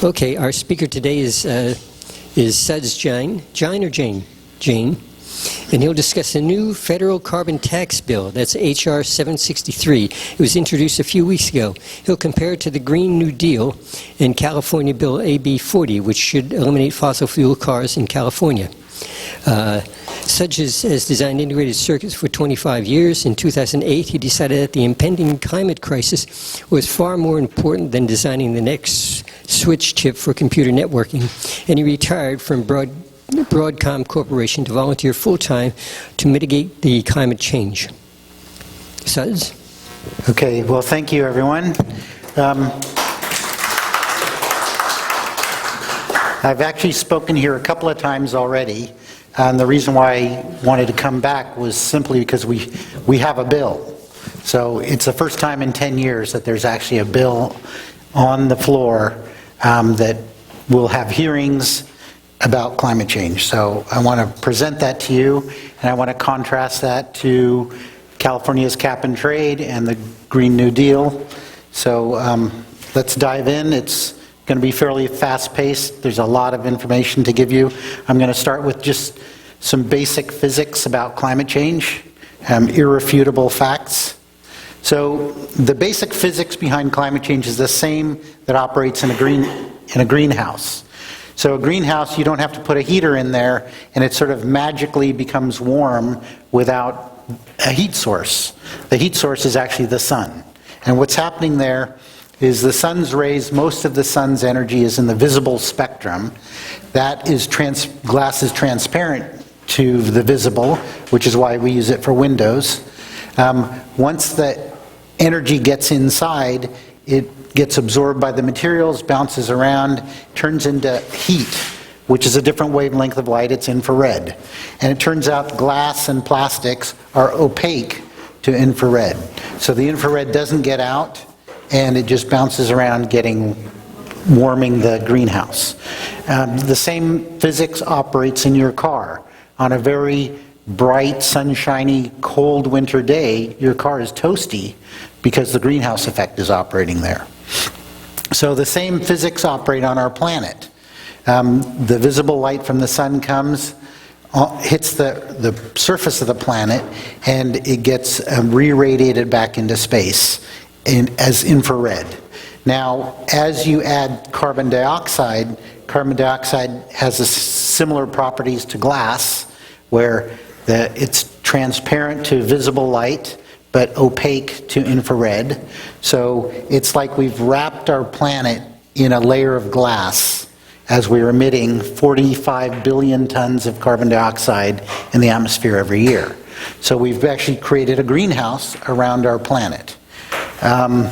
Okay, our speaker today is Suds Jain. Jain or Jane? Jane. And he'll discuss a new federal carbon tax bill. That's H.R. 763. It was introduced a few weeks ago. He'll compare it to the Green New Deal and California Bill AB 40, which should eliminate fossil fuel cars in California. Suds has designed integrated circuits for 25 years. In 2008, he decided that the impending climate crisis was far more important than designing the next switch chip for computer networking, and he retired from Broadcom Corporation to volunteer full-time to mitigate the climate change. Suds? Okay, well, thank you, everyone. I've actually spoken here a couple of times already, and the reason why I wanted to come back was simply because we have a bill. So it's the first time in 10 years that there's actually a bill on the floor that will have hearings about climate change. So I want to present that to you, and I want to contrast that to California's cap and trade and the Green New Deal. So let's dive in. It's going to be fairly fast-paced. There's a lot of information to give you. I'm going to start with just some basic physics about climate change, irrefutable facts. So the basic physics behind climate change is the same that operates in a greenhouse. So a greenhouse, you don't have to put a heater in there, and it sort of magically becomes warm without a heat source. The heat source is actually the sun. And what's happening there is the sun's rays, most of the sun's energy is in the visible spectrum. That is, glass is transparent to the visible, which is why we use it for windows. Once the energy gets inside, it gets absorbed by the materials, bounces around, turns into heat, which is a different wavelength of light. It's infrared. And it turns out glass and plastics are opaque to infrared. So the infrared doesn't get out, and it just bounces around warming the greenhouse. The same physics operates in your car. On a very bright, sunshiny, cold winter day, your car is toasty because the greenhouse effect is operating there. So the same physics operate on our planet. The visible light from the sun comes, hits the surface of the planet, and it gets re-radiated back into space as infrared. Now, as you add carbon dioxide has similar properties to glass, where it's transparent to visible light, but opaque to infrared. So it's like we've wrapped our planet in a layer of glass as we're emitting 45 billion tons of carbon dioxide in the atmosphere every year. So we've actually created a greenhouse around our planet. The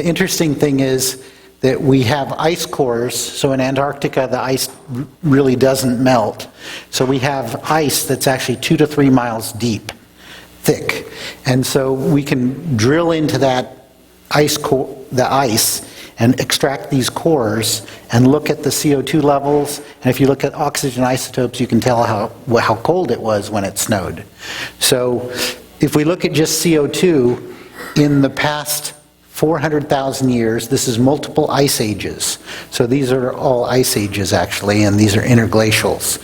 interesting thing is that we have ice cores. So in Antarctica, the ice really doesn't melt. So we have ice that's actually 2 to 3 miles deep, thick. And so we can drill into that the ice and extract these cores and look at the CO2 levels. And if you look at oxygen isotopes, you can tell how cold it was when it snowed. So if we look at just CO2, in the past 400,000 years, this is multiple ice ages. So these are all ice ages, actually, and these are interglacials.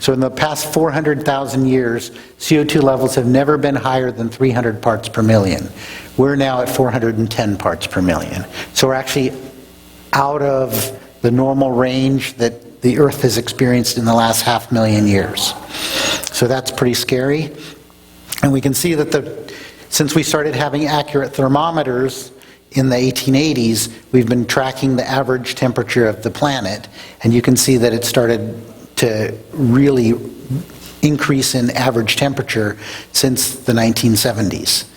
So in the past 400,000 years, CO2 levels have never been higher than 300 parts per million. We're now at 410 parts per million. So we're actually out of the normal range that the Earth has experienced in the last 500,000 years. So that's pretty scary. And we can see that since we started having accurate thermometers in the 1880s, we've been tracking the average temperature of the planet, and you can see that it started to really increase in average temperature since the 1970s.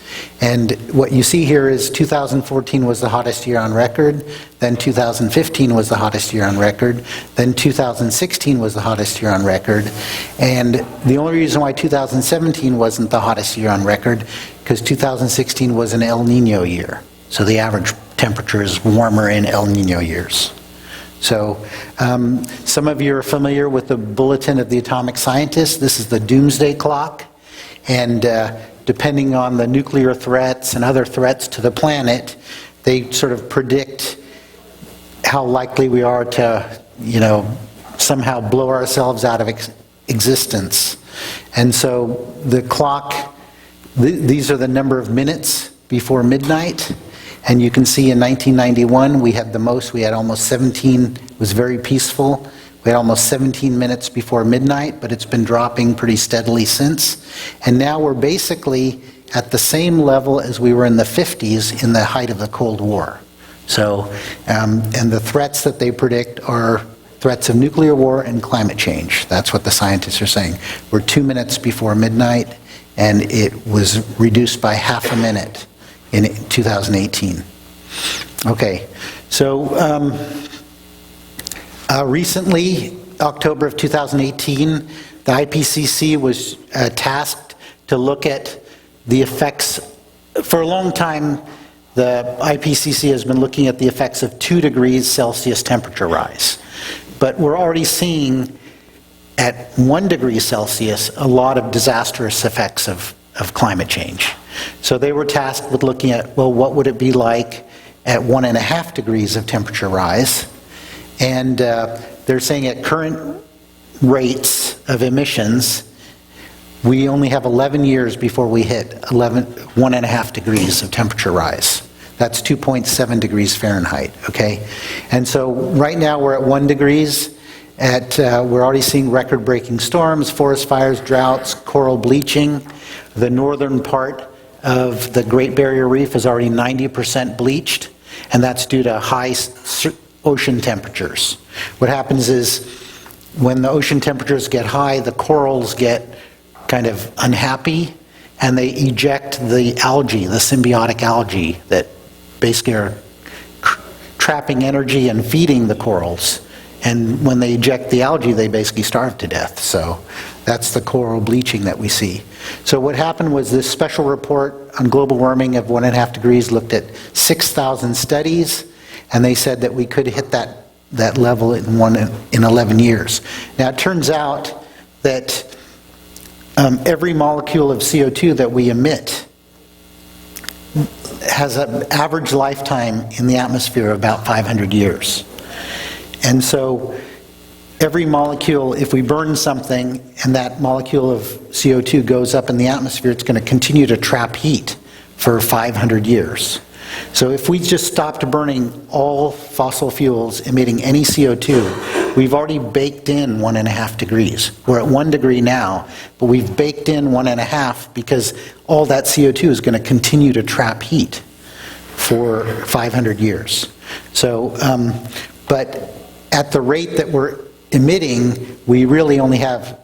And what you see here is 2014 was the hottest year on record, then 2015 was the hottest year on record, then 2016 was the hottest year on record, and the only reason why 2017 wasn't the hottest year on record, because 2016 was an El Nino year. So the average temperature is warmer in El Nino years. So some of you are familiar with the Bulletin of the Atomic Scientist. This is the doomsday clock, and depending on the nuclear threats and other threats to the planet, they sort of predict how likely we are to, somehow blow ourselves out of existence. And so the clock, these are the number of minutes before midnight. And you can see in 1991, we had the most, we had almost 17, it was very peaceful. We had almost 17 minutes before midnight, but it's been dropping pretty steadily since. And now we're basically at the same level as we were in the 50s in the height of the Cold War. So, and the threats that they predict are threats of nuclear war and climate change. That's what the scientists are saying. We're 2 minutes before midnight, and it was reduced by half a minute in 2018. Okay, so recently, October of 2018, the IPCC was tasked to look at the effects. For a long time, the IPCC has been looking at the effects of 2 degrees Celsius temperature rise. But we're already seeing at 1 degree Celsius a lot of disastrous effects of climate change. So they were tasked with looking at, well, what would it be like at 1.5 degrees of temperature rise? And they're saying at current rates of emissions, we only have 11 years before we hit 1.5 degrees of temperature rise. That's 2.7 degrees Fahrenheit, okay? And so right now we're at 1 degrees. We're already seeing record-breaking storms, forest fires, droughts, coral bleaching. The northern part of the Great Barrier Reef is already 90% bleached, and that's due to high ocean temperatures. What happens is when the ocean temperatures get high, the corals get kind of unhappy, and they eject the algae, the symbiotic algae that basically are trapping energy and feeding the corals. And when they eject the algae, they basically starve to death. So that's the coral bleaching that we see. So what happened was this special report on global warming of 1.5 degrees looked at 6,000 studies, and they said that we could hit that level in 11 years. Now it turns out that every molecule of CO2 that we emit has an average lifetime in the atmosphere of about 500 years. And so every molecule, if we burn something and that molecule of CO2 goes up in the atmosphere, it's going to continue to trap heat for 500 years. So if we just stopped burning all fossil fuels emitting any CO2, we've already baked in 1.5 degrees. We're at 1 degree now, but we've baked in 1.5 because all that CO2 is going to continue to trap heat for 500 years. So, but at the rate that we're emitting, we really only have,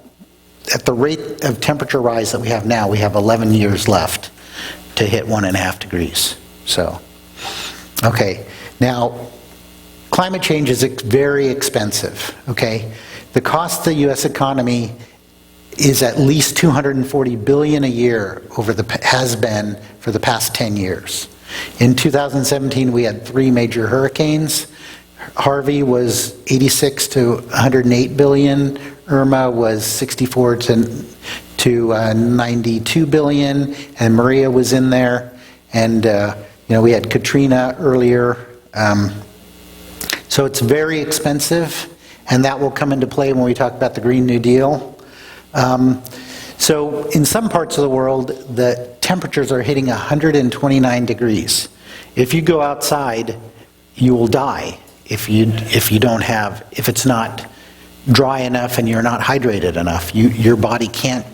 at the rate of temperature rise that we have now, we have 11 years left to hit 1.5 degrees. So, okay, now climate change is very expensive, okay? The cost of the U.S. economy is at least $240 billion a year has been for the past 10 years. In 2017, we had 3 major hurricanes. Harvey was 86 to 108 billion. Irma was 64 to 92 billion, and Maria was in there. And we had Katrina earlier. So it's very expensive, and that will come into play when we talk about the Green New Deal. So in some parts of the world, the temperatures are hitting 129 degrees. If you go outside, you will die if it's not dry enough and you're not hydrated enough. Your body can't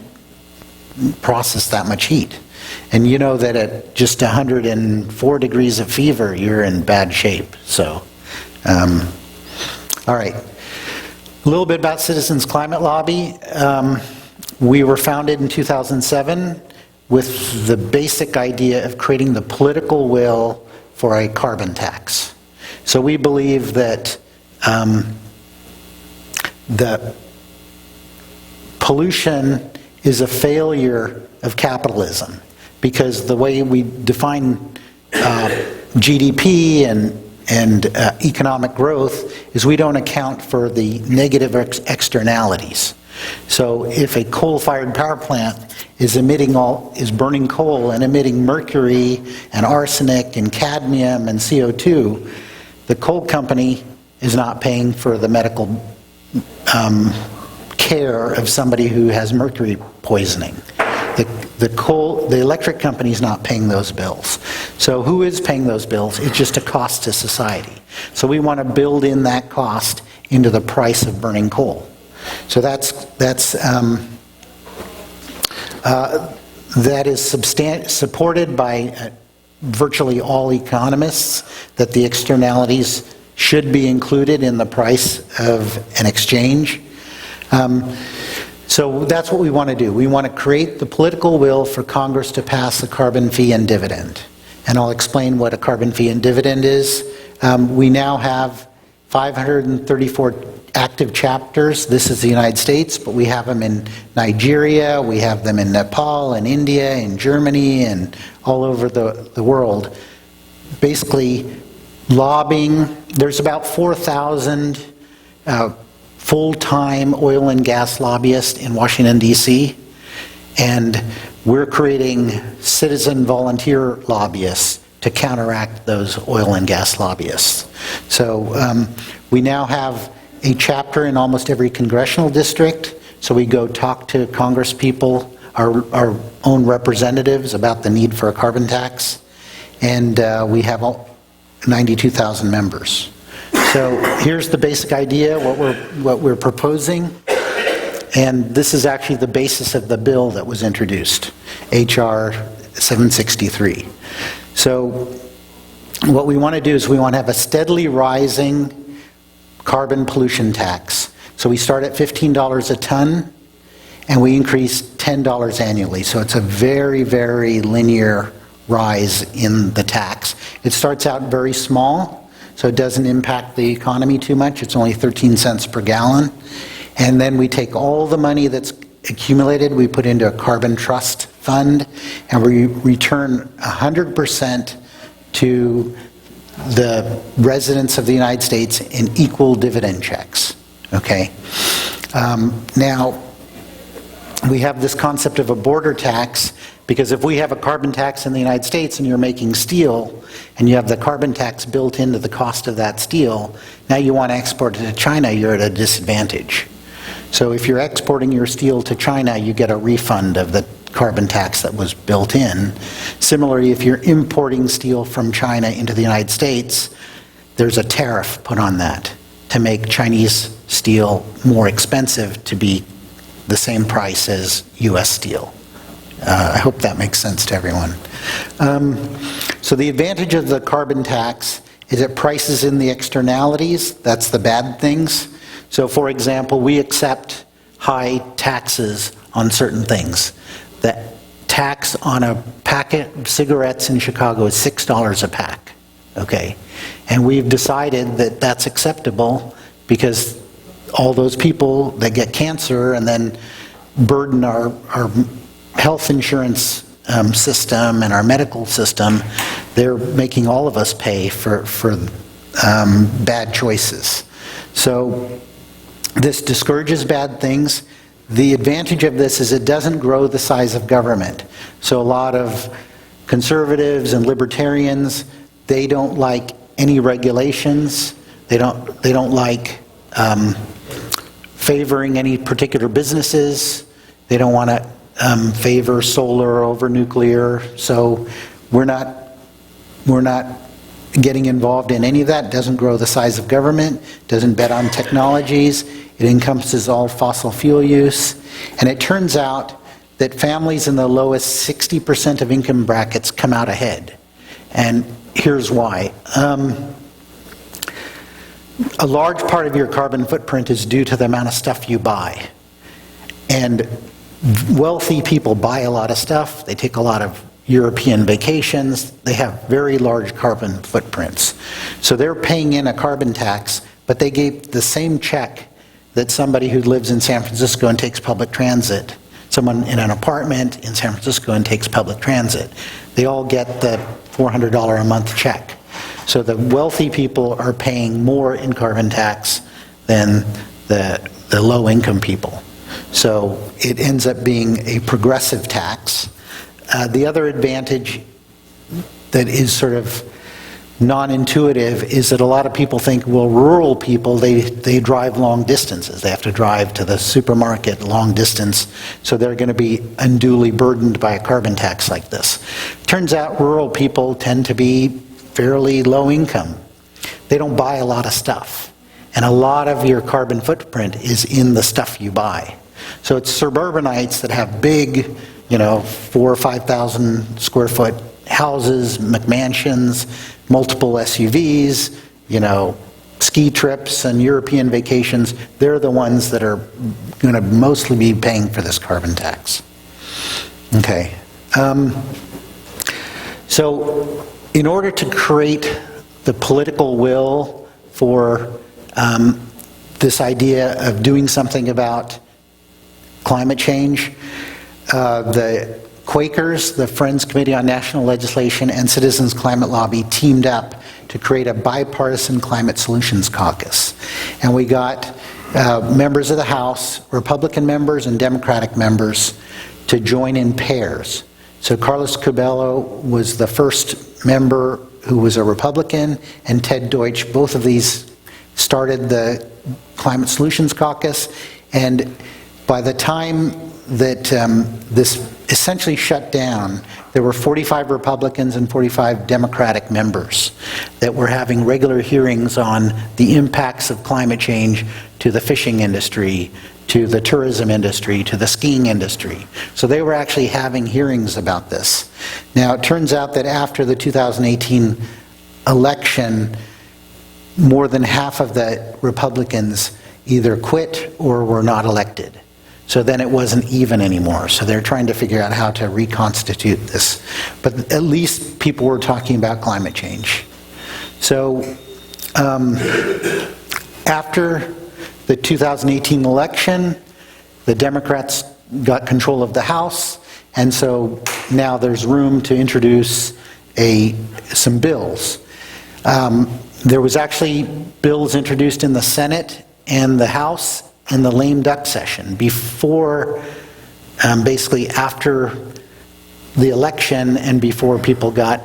process that much heat. And you know that at just 104 degrees of fever, you're in bad shape. So, all right. A little bit about Citizens Climate Lobby. We were founded in 2007 with the basic idea of creating the political will for a carbon tax. So we believe that the pollution is a failure of capitalism, because the way we define GDP and economic growth is we don't account for the negative externalities. So if a coal-fired power plant is burning coal and emitting mercury and arsenic and cadmium and CO2, the coal company is not paying for the medical care of somebody who has mercury poisoning. The electric company is not paying those bills. So who is paying those bills? It's just a cost to society. So we want to build in that cost into the price of burning coal. So that is supported by virtually all economists, that the externalities should be included in the price of an exchange. So that's what we want to do. We want to create the political will for Congress to pass the carbon fee and dividend. And I'll explain what a carbon fee and dividend is. We now have 534 active chapters. This is the United States, but we have them in Nigeria, we have them in Nepal, and India, and Germany, and all over the world. Basically, lobbying. There's about 4,000 full-time oil and gas lobbyists in Washington, D.C., and we're creating citizen volunteer lobbyists to counteract those oil and gas lobbyists. So we now have a chapter in almost every congressional district, so we go talk to Congress people, our own representatives, about the need for a carbon tax, and we have 92,000 members. So here's the basic idea, what we're proposing, and this is actually the basis of the bill that was introduced, H.R. 763. So what we want to do is we want to have a steadily rising carbon pollution tax. So we start at $15 a ton, and we increase $10 annually. So it's a very, very linear rise in the tax. It starts out very small, so it doesn't impact the economy too much. It's only 13 cents per gallon. And then we take all the money that's accumulated, we put into a carbon trust fund, and we return 100% to the residents of the United States in equal dividend checks. Okay? Now, we have this concept of a border tax, because if we have a carbon tax in the United States and you're making steel, and you have the carbon tax built into the cost of that steel, now you want to export it to China, you're at a disadvantage. So if you're exporting your steel to China, you get a refund of the carbon tax that was built in. Similarly, if you're importing steel from China into the United States, there's a tariff put on that to make Chinese steel more expensive to be the same price as US steel. I hope that makes sense to everyone. So the advantage of the carbon tax is it prices in the externalities, that's the bad things. So for example, we accept high taxes on certain things. The tax on a packet of cigarettes in Chicago is $6 a pack, okay? And we've decided that that's acceptable because all those people that get cancer and then burden our health insurance system and our medical system, they're making all of us pay for bad choices. So this discourages bad things. The advantage of this is it doesn't grow the size of government. So a lot of conservatives and libertarians, they don't like any regulations. They don't like favoring any particular businesses. They don't want to favor solar over nuclear. So we're not getting involved in any of that. It doesn't grow the size of government, doesn't bet on technologies, it encompasses all fossil fuel use, and it turns out that families in the lowest 60% of income brackets come out ahead. And here's why. A large part of your carbon footprint is due to the amount of stuff you buy. And wealthy people buy a lot of stuff, they take a lot of European vacations, they have very large carbon footprints. So they're paying in a carbon tax, but they gave the same check that somebody who lives in San Francisco and takes public transit, someone in an apartment in San Francisco and takes public transit, they all get the $400 a month check. So the wealthy people are paying more in carbon tax than the low income people. So it ends up being a progressive tax. The other advantage that is sort of non-intuitive is that a lot of people think, well, rural people, they drive long distances. They have to drive to the supermarket long distance, so they're going to be unduly burdened by a carbon tax like this. Turns out rural people tend to be fairly low income. They don't buy a lot of stuff, and a lot of your carbon footprint is in the stuff you buy. So it's suburbanites that have big, 4,000 or 5,000 square foot houses, McMansions, multiple SUVs, ski trips and European vacations. They're the ones that are going to mostly be paying for this carbon tax. Okay. So in order to create the political will for this idea of doing something about climate change, the Quakers, the Friends Committee on National Legislation, and Citizens Climate Lobby teamed up to create a bipartisan climate solutions caucus. And we got members of the House, Republican members and Democratic members, to join in pairs. So Carlos Curbelo was the first member who was a Republican, and Ted Deutsch. Both of these started the Climate Solutions Caucus, and by the time that this essentially shut down, there were 45 Republicans and 45 Democratic members that were having regular hearings on the impacts of climate change to the fishing industry, to the tourism industry, to the skiing industry. So they were actually having hearings about this. Now, it turns out that after the 2018 election, more than half of the Republicans either quit or were not elected. So then it wasn't even anymore. So they're trying to figure out how to reconstitute this. But at least people were talking about climate change. So after the 2018 election, the Democrats got control of the House, and so now there's room to introduce some bills. There was actually bills introduced in the Senate and the House in the lame duck session before, basically after the election and before people got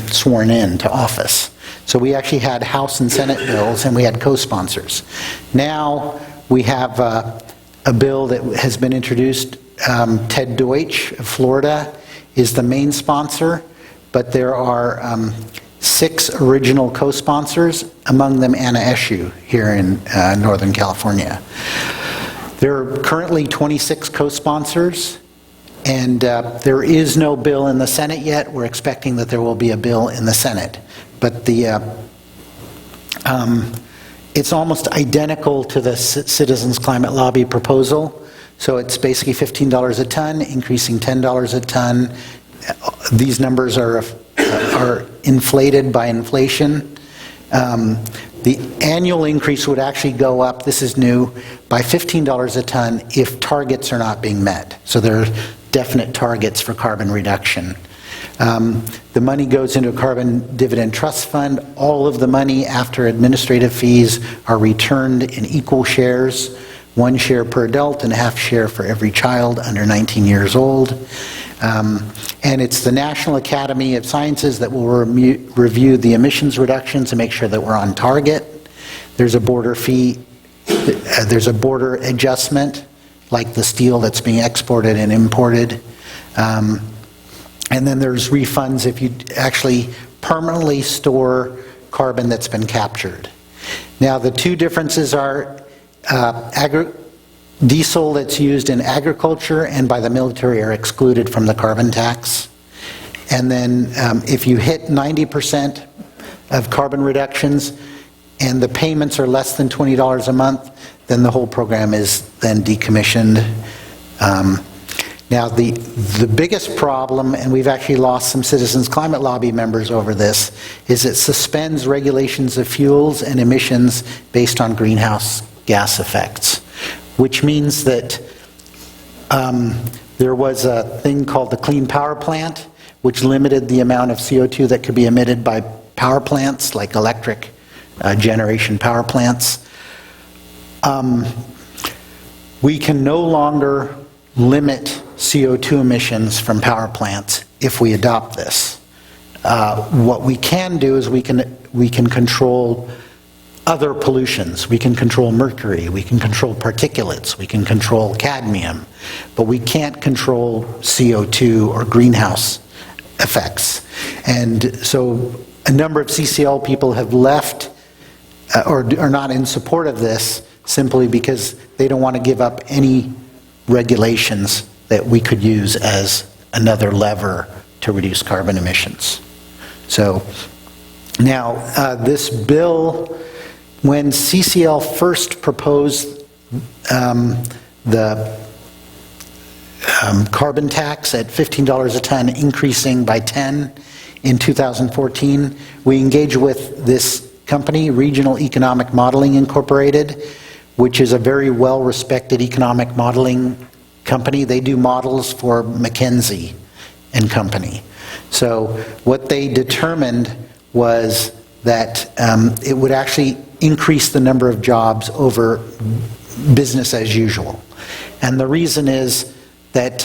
sworn in to office. So we actually had House and Senate bills, and we had co-sponsors. Now we have a bill that has been introduced. Ted Deutsch of Florida is the main sponsor, but there are 6 original co-sponsors, among them Anna Eshoo here in Northern California. There are currently 26 co-sponsors, and there is no bill in the Senate yet. We're expecting that there will be a bill in the Senate. But it's almost identical to the Citizens Climate Lobby proposal. So it's basically $15 a ton, increasing $10 a ton. These numbers are inflated by inflation. The annual increase would actually go up, this is new, by $15 a ton if targets are not being met. So there are definite targets for carbon reduction. The money goes into a carbon dividend trust fund. All of the money after administrative fees are returned in equal shares, 1 share per adult and a half share for every child under 19 years old. And it's the National Academy of Sciences that will review the emissions reductions to make sure that we're on target. There's a border fee, there's a border adjustment, like the steel that's being exported and imported. And then there's refunds if you actually permanently store carbon that's been captured. Now the two differences are diesel that's used in agriculture and by the military are excluded from the carbon tax. And then if you hit 90% of carbon reductions and the payments are less than $20 a month, then the whole program is then decommissioned. Now the biggest problem, and we've actually lost some Citizens Climate Lobby members over this, is it suspends regulations of fuels and emissions based on greenhouse gas effects, which means that there was a thing called the Clean Power Plant, which limited the amount of CO2 that could be emitted by power plants, like electric generation power plants. we can no longer limit CO2 emissions from power plants if we adopt this. What we can do is we can control other pollutions. We can control mercury, we can control particulates, we can control cadmium, but we can't control CO2 or greenhouse effects. And so a number of CCL people have left or are not in support of this simply because they don't want to give up any regulations that we could use as another lever to reduce carbon emissions. So now this bill, when CCL first proposed the carbon tax at $15 a ton, increasing by 10 in 2014, we engaged with this company, Regional Economic Modeling Incorporated, which is a very well-respected economic modeling company. They do models for McKinsey and Company. So what they determined was that it would actually increase the number of jobs over business as usual. And the reason is that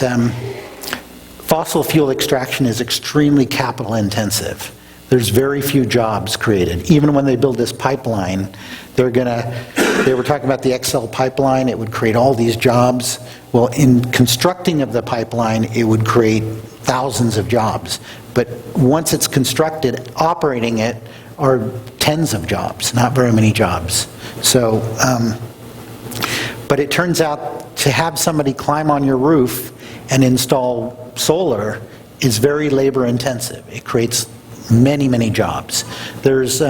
fossil fuel extraction is extremely capital intensive. There's very few jobs created. Even when they build this pipeline, they were talking about the XL pipeline, it would create all these jobs. Well, in constructing of the pipeline, it would create thousands of jobs. But once it's constructed, operating it are tens of jobs, not very many jobs. So, but it turns out to have somebody climb on your roof and install solar is very labor intensive. It creates many, many jobs. There's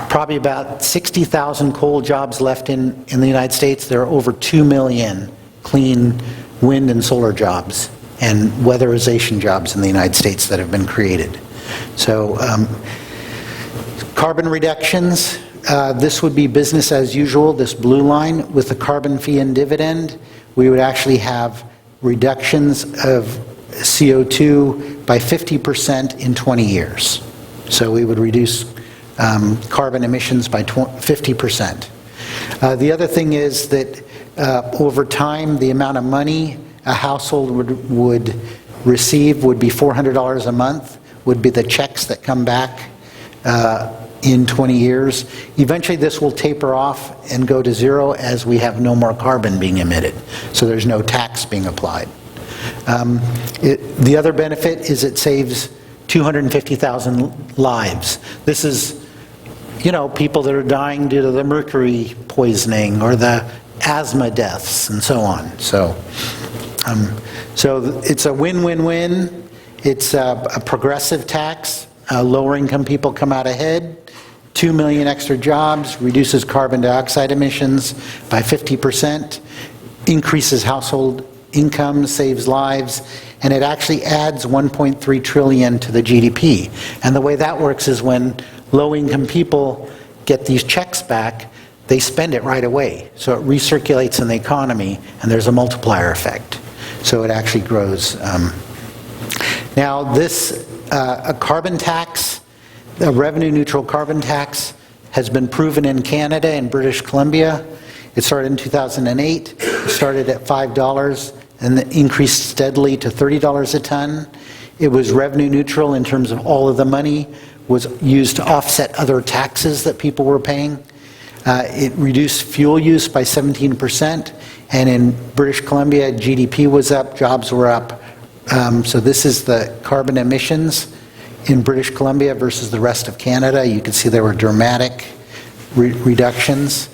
probably about 60,000 coal jobs left in the United States. There are over 2 million clean wind and solar jobs and weatherization jobs in the United States that have been created. So carbon reductions, this would be business as usual, this blue line. With the carbon fee and dividend, we would actually have reductions of CO2 by 50% in 20 years. So we would reduce carbon emissions by 50%. The other thing is that over time, the amount of money a household would receive would be $400 a month, would be the checks that come back in 20 years. Eventually this will taper off and go to zero as we have no more carbon being emitted. So there's no tax being applied. The other benefit is it saves 250,000 lives. This is, people that are dying due to the mercury poisoning or the asthma deaths and so on. So it's a win-win-win. It's a progressive tax. Lower income people come out ahead. 2 million extra jobs, reduces carbon dioxide emissions by 50%, increases household income, saves lives, and it actually adds 1.3 trillion to the GDP. And the way that works is when low-income people get these checks back, they spend it right away. So it recirculates in the economy, and there's a multiplier effect. So it actually grows. Now this, a carbon tax, a revenue-neutral carbon tax, has been proven in Canada and British Columbia. It started in 2008. It started at $5 and then increased steadily to $30 a ton. It was revenue neutral in terms of all of the money was used to offset other taxes that people were paying. It reduced fuel use by 17%, and in British Columbia, GDP was up, jobs were up. So this is the carbon emissions in British Columbia versus the rest of Canada. You can see there were dramatic reductions.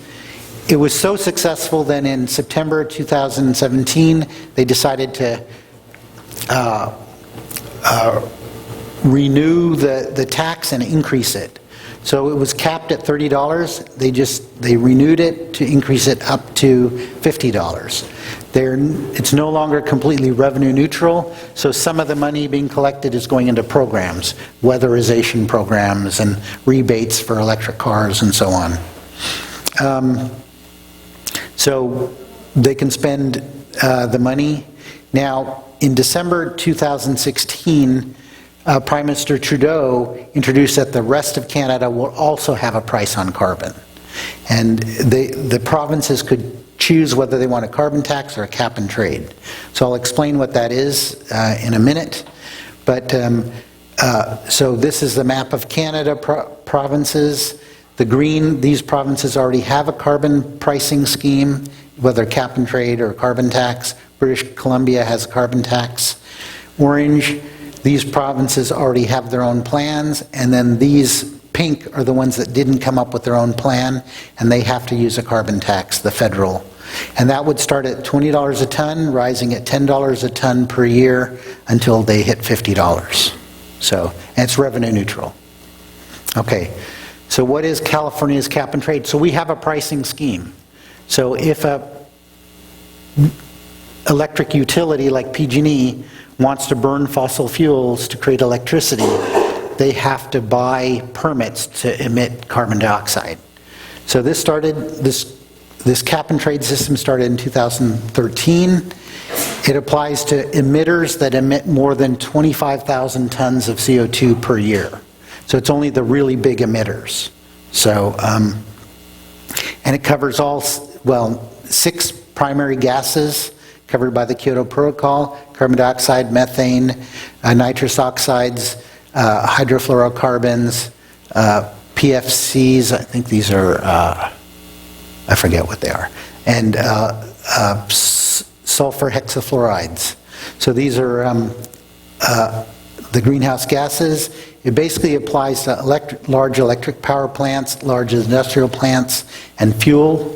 It was so successful that in September 2017, they decided to renew the tax and increase it. So it was capped at $30. They renewed it to increase it up to $50. It's no longer completely revenue neutral, so some of the money being collected is going into programs, weatherization programs and rebates for electric cars and so on. So they can spend the money. Now, in December 2016, Prime Minister Trudeau introduced that the rest of Canada will also have a price on carbon. And the provinces could choose whether they want a carbon tax or a cap and trade. So I'll explain what that is in a minute. But so this is the map of Canada provinces. The green, these provinces already have a carbon pricing scheme, whether cap and trade or carbon tax. British Columbia has a carbon tax. Orange, these provinces already have their own plans, and then these pink are the ones that didn't come up with their own plan, and they have to use a carbon tax, the federal. And that would start at $20 a ton, rising at $10 a ton per year until they hit $50. So, and it's revenue neutral. Okay, so what is California's cap and trade? So we have a pricing scheme. So if a electric utility like PG&E wants to burn fossil fuels to create electricity, they have to buy permits to emit carbon dioxide. So this started, this cap and trade system started in 2013. It applies to emitters that emit more than 25,000 tons of CO2 per year. So it's only the really big emitters. So, and it covers all, well, 6 primary gases covered by the Kyoto Protocol: carbon dioxide, methane, nitrous oxides, hydrofluorocarbons, PFCs, I think these are, I forget what they are, and sulfur hexafluorides. So these are the greenhouse gases. It basically applies to large electric power plants, large industrial plants, and fuel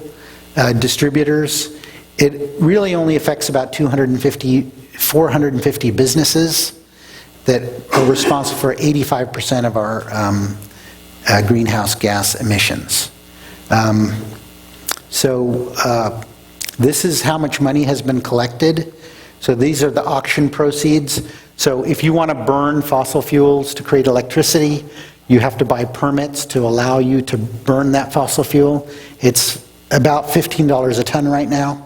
distributors. It really only affects about 450 businesses that are responsible for 85% of our greenhouse gas emissions. This is how much money has been collected. So these are the auction proceeds. So if you want to burn fossil fuels to create electricity, you have to buy permits to allow you to burn that fossil fuel. It's about $15 a ton right now.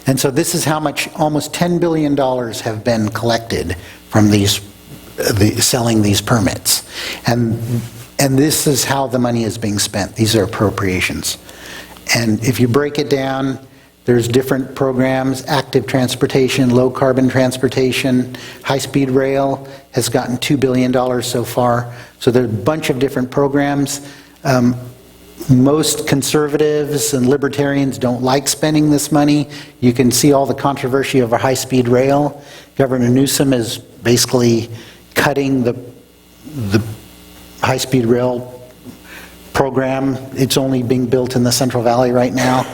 And so this is how much, almost $10 billion have been collected from selling these permits. And this is how the money is being spent. These are appropriations. And if you break it down, there's different programs: active transportation, low carbon transportation, high-speed rail has gotten $2 billion so far. So there's a bunch of different programs. Most conservatives and libertarians don't like spending this money. You can see all the controversy over high-speed rail. Governor Newsom is basically cutting the high-speed rail program. It's only being built in the Central Valley right now.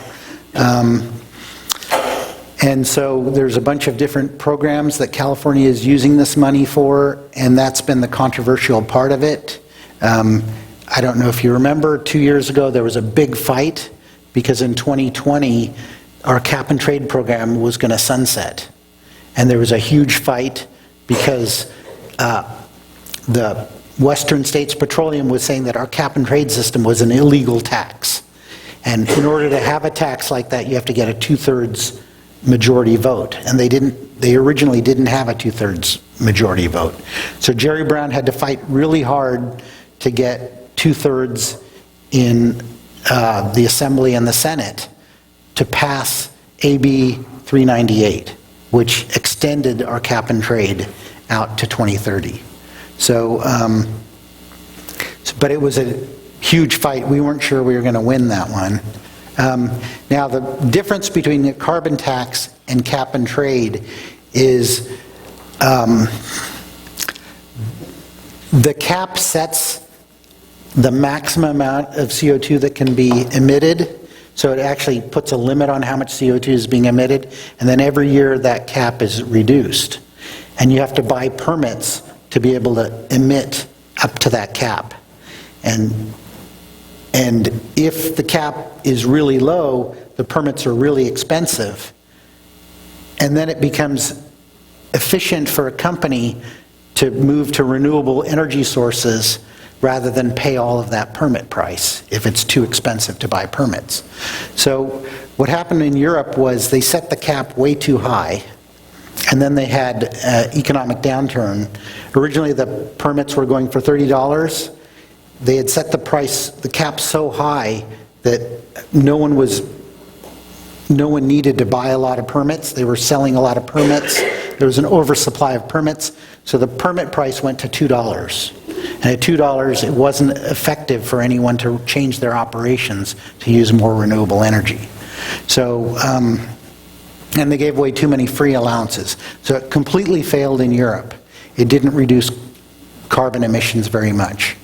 And so there's a bunch of different programs that California is using this money for, and that's been the controversial part of it. I don't know if you remember, 2 years ago there was a big fight because in 2020 our cap and trade program was going to sunset. And there was a huge fight because the Western States Petroleum was saying that our cap and trade system was an illegal tax. And in order to have a tax like that, you have to get a 2/3 majority vote. And they originally didn't have a 2/3 majority vote. So Jerry Brown had to fight really hard to get 2/3 in the Assembly and the Senate to pass AB 398, which extended our cap and trade out to 2030. But it was a huge fight. We weren't sure we were going to win that one. Now, the difference between the carbon tax and cap and trade is the cap sets the maximum amount of CO2 that can be emitted. So it actually puts a limit on how much CO2 is being emitted, and then every year that cap is reduced. And you have to buy permits to be able to emit up to that cap. And if the cap is really low, the permits are really expensive. And then it becomes efficient for a company to move to renewable energy sources rather than pay all of that permit price if it's too expensive to buy permits. So what happened in Europe was they set the cap way too high, and then they had economic downturn. Originally the permits were going for $30. They had set the cap so high that no one was no one needed to buy a lot of permits. They were selling a lot of permits. There was an oversupply of permits, so the permit price went to $2. And at $2, it wasn't effective for anyone to change their operations to use more renewable energy. So, and they gave away too many free allowances. So it completely failed in Europe. It didn't reduce carbon emissions very much.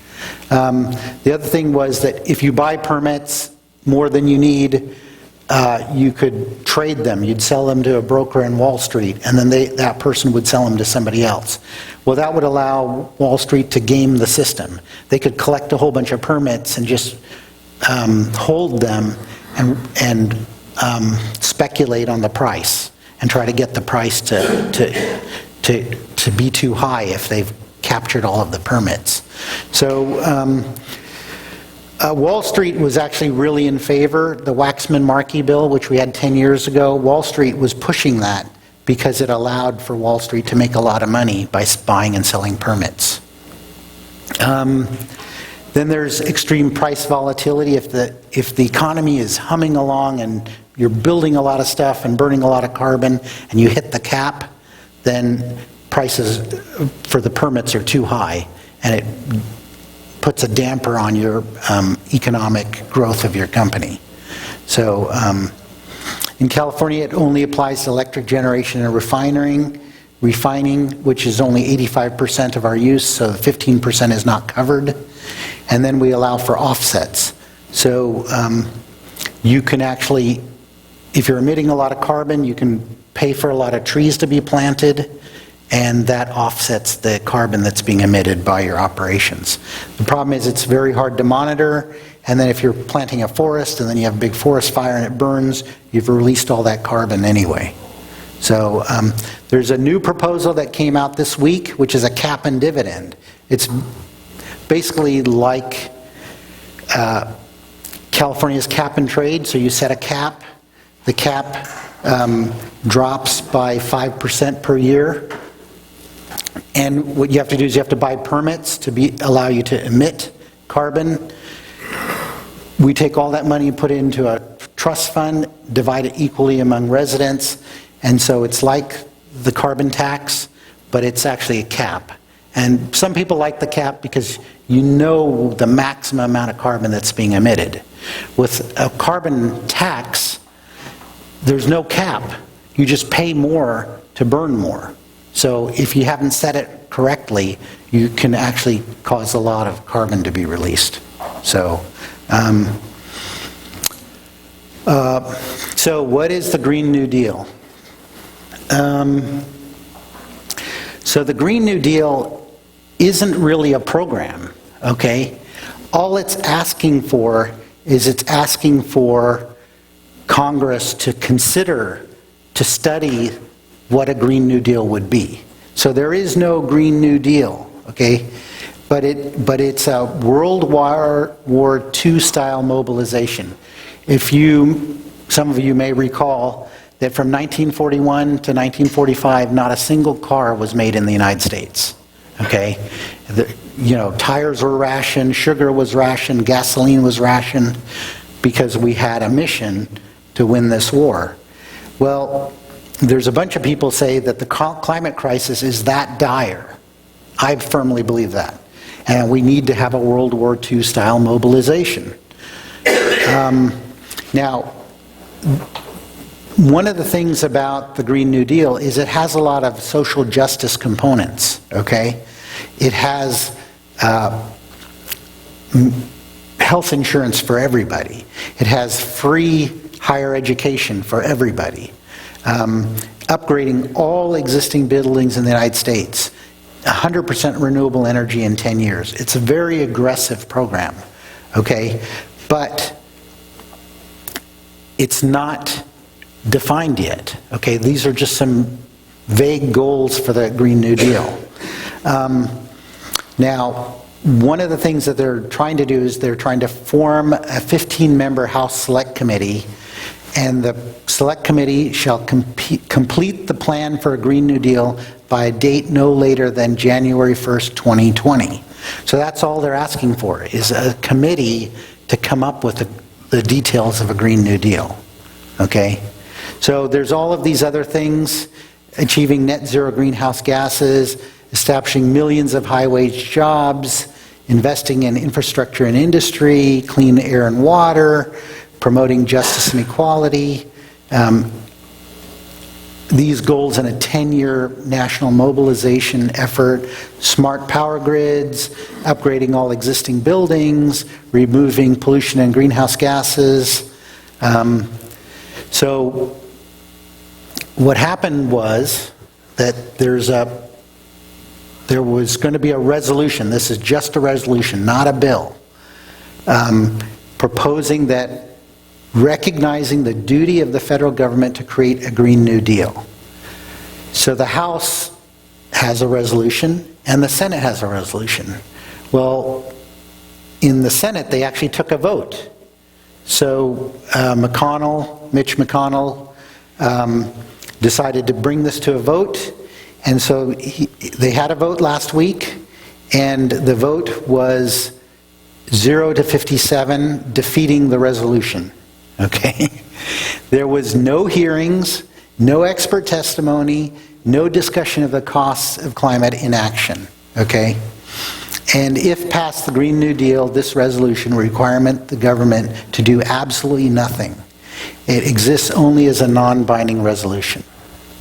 The other thing was that if you buy permits more than you need, you could trade them. You'd sell them to a broker in Wall Street, and then that person would sell them to somebody else. Well, that would allow Wall Street to game the system. They could collect a whole bunch of permits and just hold them and speculate on the price and try to get the price to be too high if they've captured all of the permits. So Wall Street was actually really in favor. The Waxman-Markey bill, which we had 10 years ago, Wall Street was pushing that because it allowed for Wall Street to make a lot of money by buying and selling permits. Then there's extreme price volatility. If the economy is humming along and you're building a lot of stuff and burning a lot of carbon and you hit the cap, then prices for the permits are too high, and it puts a damper on your economic growth of your company. So in California, it only applies to electric generation and refining, which is only 85% of our use, so 15% is not covered. And then we allow for offsets. So you can actually, if you're emitting a lot of carbon, you can pay for a lot of trees to be planted, and that offsets the carbon that's being emitted by your operations. The problem is it's very hard to monitor, and then if you're planting a forest and then you have a big forest fire and it burns, you've released all that carbon anyway. So there's a new proposal that came out this week, which is a cap and dividend. It's basically like California's cap and trade, so you set a cap. The cap drops by 5% per year. And what you have to do is you have to buy permits to allow you to emit carbon. We take all that money and put it into a trust fund, divide it equally among residents, and so it's like the carbon tax, but it's actually a cap. And some people like the cap because you know the maximum amount of carbon that's being emitted. With a carbon tax, there's no cap. You just pay more to burn more. So if you haven't set it correctly, you can actually cause a lot of carbon to be released. So, so what is the Green New Deal? So the Green New Deal isn't really a program, okay? All it's asking for is it's asking for Congress to consider, to study what a Green New Deal would be. So there is no Green New Deal, okay? But it's a World War II style mobilization. Some of you may recall that from 1941 to 1945, not a single car was made in the United States, okay? Tires were rationed, sugar was rationed, gasoline was rationed, because we had a mission to win this war. Well, there's a bunch of people say that the climate crisis is that dire. I firmly believe that. And we need to have a World War II style mobilization. Now, one of the things about the Green New Deal is it has a lot of social justice components, okay? It has health insurance for everybody. It has free higher education for everybody. Upgrading all existing buildings in the United States, 100% renewable energy in 10 years. It's a very aggressive program, okay? But it's not defined yet, okay? These are just some vague goals for the Green New Deal. Now, one of the things that they're trying to do is they're trying to form a 15-member House Select Committee, and the Select Committee shall complete the plan for a Green New Deal by a date no later than January 1st, 2020. So that's all they're asking for, is a committee to come up with the details of a Green New Deal, okay? So there's all of these other things, achieving net zero greenhouse gases, establishing millions of high-wage jobs, investing in infrastructure and industry, clean air and water, promoting justice and equality. These goals in a 10-year national mobilization effort, smart power grids, upgrading all existing buildings, removing pollution and greenhouse gases. So what happened was that there was going to be a resolution. This is just a resolution, not a bill, proposing that recognizing the duty of the federal government to create a Green New Deal. So the House has a resolution and the Senate has a resolution. Well, in the Senate, they actually took a vote. So Mitch McConnell, decided to bring this to a vote, and so they had a vote last week, and the vote was 0 to 57, defeating the resolution. Okay? There was no hearings, no expert testimony, no discussion of the costs of climate inaction. Okay? And if passed, the Green New Deal, this resolution requirement the government to do absolutely nothing. It exists only as a non-binding resolution.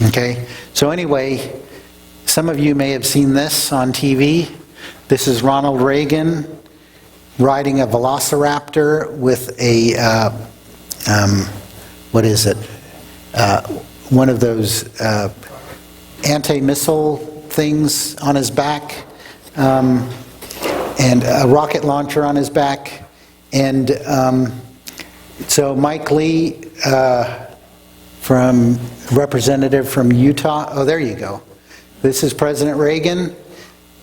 Okay? So anyway, some of you may have seen this on TV. This is Ronald Reagan riding a velociraptor with a one of those anti-missile things on his back, and a rocket launcher on his back. And so Mike Lee, representative from Utah, oh, there you go. This is President Reagan,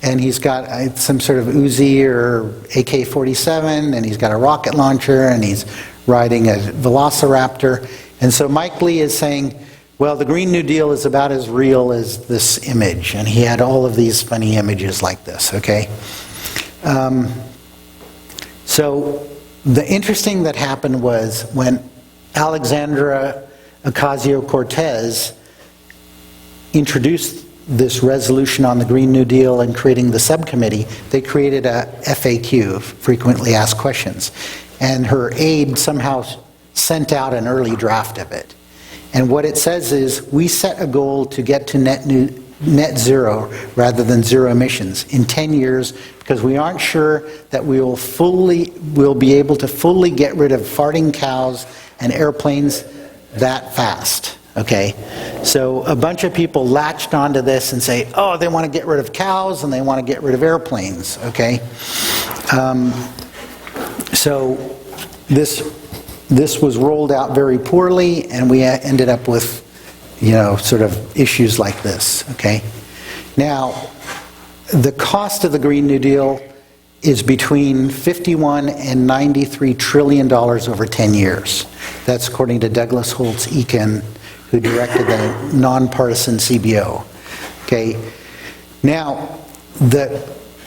and he's got some sort of Uzi or AK-47, and he's got a rocket launcher, and he's riding a velociraptor. And so Mike Lee is saying, well, the Green New Deal is about as real as this image. And he had all of these funny images like this, okay? So the interesting that happened was when Alexandra Ocasio-Cortez introduced this resolution on the Green New Deal and creating the subcommittee, they created a FAQ, frequently asked questions. And her aide somehow sent out an early draft of it. And what it says is, we set a goal to get to net zero rather than zero emissions in 10 years because we aren't sure that we'll be able to fully get rid of farting cows and airplanes that fast. Okay, so a bunch of people latched onto this and say, oh, they want to get rid of cows and they want to get rid of airplanes. Okay, so this was rolled out very poorly, and we ended up with, sort of issues like this. Okay, now the cost of the Green New Deal is between $51 and $93 trillion over 10 years. That's according to Douglas Holtz-Eakin, who directed the nonpartisan CBO. Okay, now the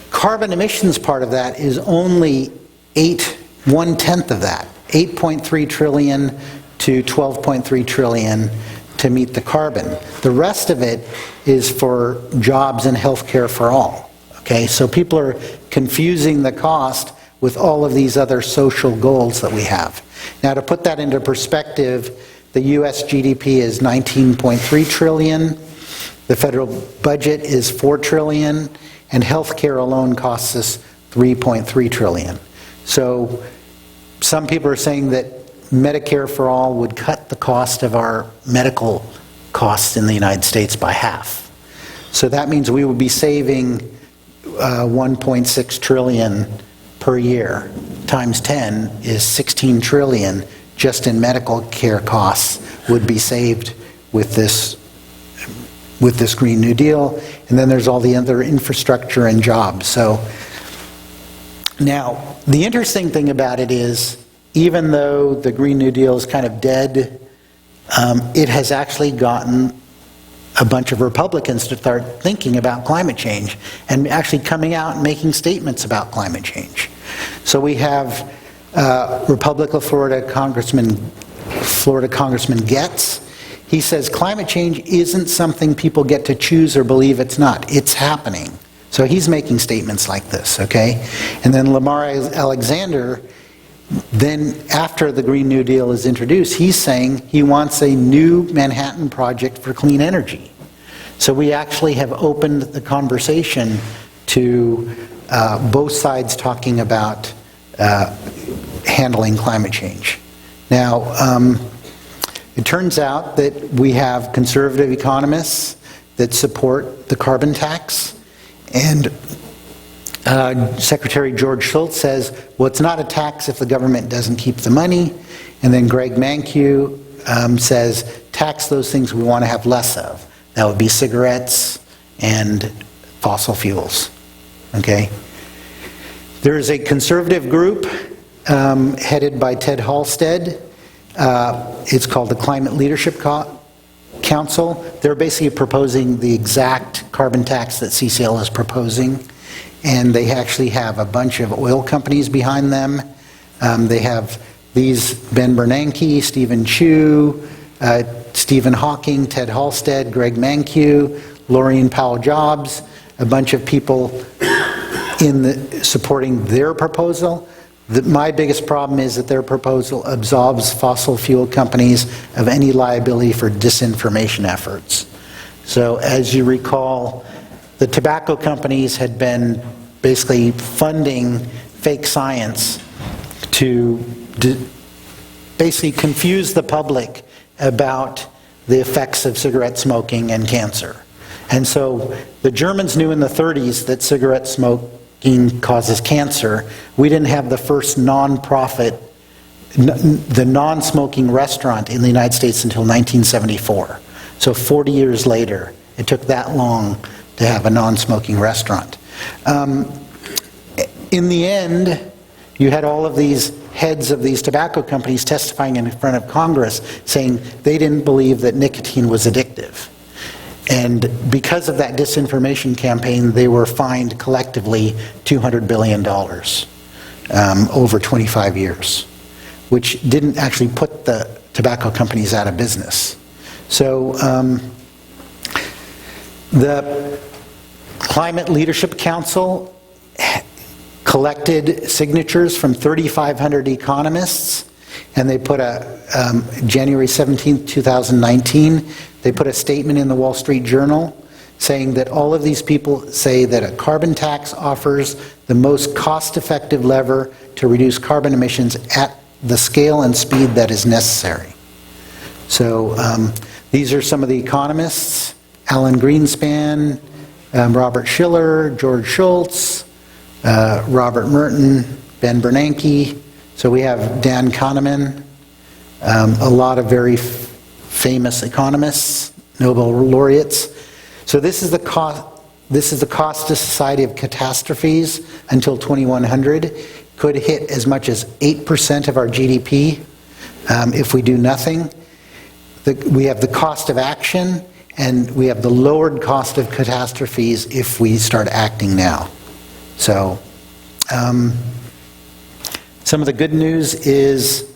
carbon emissions part of that is only 1/10 of that, 8.3 trillion to 12.3 trillion to meet the carbon. The rest of it is for jobs and health care for all. Okay, so people are confusing the cost with all of these other social goals that we have. Now, to put that into perspective, the US GDP is 19.3 trillion, the federal budget is 4 trillion, and healthcare alone costs us 3.3 trillion. So some people are saying that Medicare for all would cut the cost of our medical costs in the United States by half. So that means we would be saving 1.6 trillion per year. Times 10 is 16 trillion just in medical care costs would be saved with this Green New Deal. And then there's all the other infrastructure and jobs. So now, the interesting thing about it is, even though the Green New Deal is kind of dead, it has actually gotten a bunch of Republicans to start thinking about climate change and actually coming out and making statements about climate change. So we have Florida Congressman Getz. He says climate change isn't something people get to choose or believe it's not. It's happening. So he's making statements like this, okay? And then Lamar Alexander, then after the Green New Deal is introduced, he's saying he wants a new Manhattan Project for clean energy. So we actually have opened the conversation to both sides talking about handling climate change. Now, it turns out that we have conservative economists that support the carbon tax, and Secretary George Shultz says, well, it's not a tax if the government doesn't keep the money, and then Greg Mankiw says, tax those things we want to have less of. That would be cigarettes and fossil fuels, okay? There is a conservative group headed by Ted Halstead. It's called the Climate Leadership Council. They're basically proposing the exact carbon tax that CCL is proposing, and they actually have a bunch of oil companies behind them. They have these Ben Bernanke, Stephen Chu, Stephen Hawking, Ted Halstead, Greg Mankiw, Laurene Powell-Jobs, a bunch of people supporting their proposal. My biggest problem is that their proposal absolves fossil fuel companies of any liability for disinformation efforts. So as you recall, the tobacco companies had been basically funding fake science to basically confuse the public about the effects of cigarette smoking and cancer. And so the Germans knew in the 30s that cigarette smoking causes cancer. We didn't have the first non-profit, the non-smoking restaurant in the United States until 1974. So 40 years later, it took that long to have a non-smoking restaurant. In the end, you had all of these heads of these tobacco companies testifying in front of Congress saying they didn't believe that nicotine was addictive. And because of that disinformation campaign, they were fined collectively $200 billion over 25 years, which didn't actually put the tobacco companies out of business. So the Climate Leadership Council collected signatures from 3,500 economists, and they put January 17, 2019, they put a statement in the Wall Street Journal saying that all of these people say that a carbon tax offers the most cost-effective lever to reduce carbon emissions at the scale and speed that is necessary. So these are some of the economists: Alan Greenspan, Robert Shiller, George Shultz, Robert Merton, Ben Bernanke. So we have Dan Kahneman, a lot of very famous economists, Nobel laureates. So this is the cost to society of catastrophes until 2100. Could hit as much as 8% of our GDP if we do nothing. We have the cost of action, and we have the lowered cost of catastrophes if we start acting now. So some of the good news is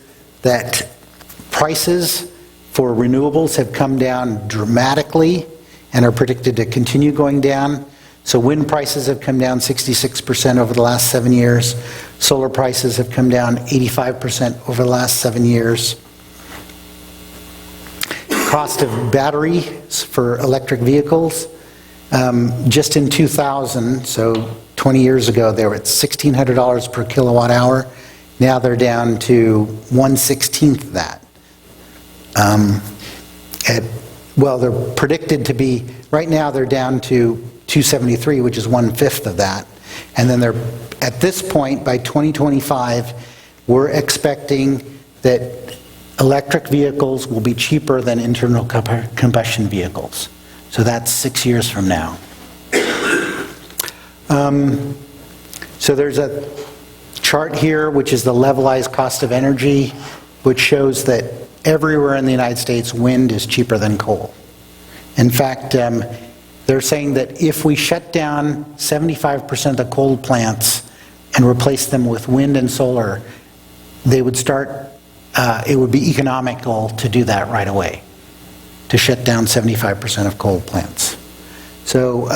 that prices for renewables have come down dramatically and are predicted to continue going down. So wind prices have come down 66% over the last 7 years. Solar prices have come down 85% over the last 7 years. Cost of batteries for electric vehicles, just in 2000, so 20 years ago, they were at $1,600 per kilowatt hour. Now they're down to 1/16 that. Well, they're predicted to be, right now they're down to $273, which is 1/5 of that. And then they're, at this point, by 2025, we're expecting that electric vehicles will be cheaper than internal combustion vehicles. So that's 6 years from now. So there's a chart here, which is the levelized cost of energy, which shows that everywhere in the United States, wind is cheaper than coal. In fact, they're saying that if we shut down 75% of the coal plants and replace them with wind and solar, they would start, it would be economical to do that right away. to shut down 75% of coal plants. So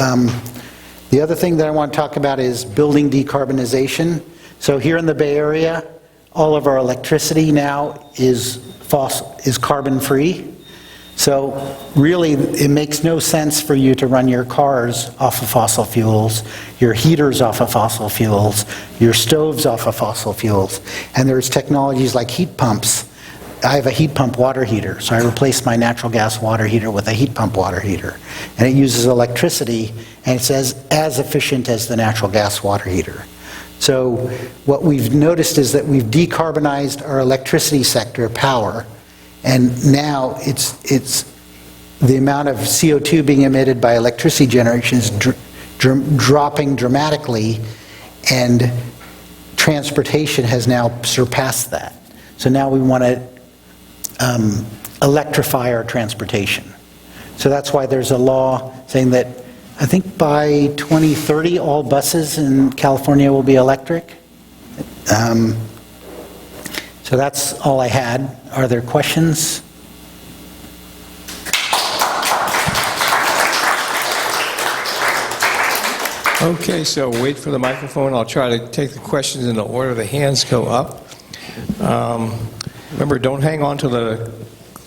the other thing that I want to talk about is building decarbonization. So here in the Bay Area, all of our electricity now is carbon-free. So really, it makes no sense for you to run your cars off of fossil fuels, your heaters off of fossil fuels, your stoves off of fossil fuels. And there's technologies like heat pumps. I have a heat pump water heater, so I replaced my natural gas water heater with a heat pump water heater. And it uses electricity, and it's as efficient as the natural gas water heater. So what we've noticed is that we've decarbonized our electricity sector power, and now it's the amount of CO2 being emitted by electricity generation is dropping dramatically, and transportation has now surpassed that. So now we want to electrify our transportation. So that's why there's a law saying that I think by 2030 all buses in California will be electric. So that's all I had. Are there questions? Okay, so wait for the microphone. I'll try to take the questions in the order the hands go up. Remember, don't hang on to the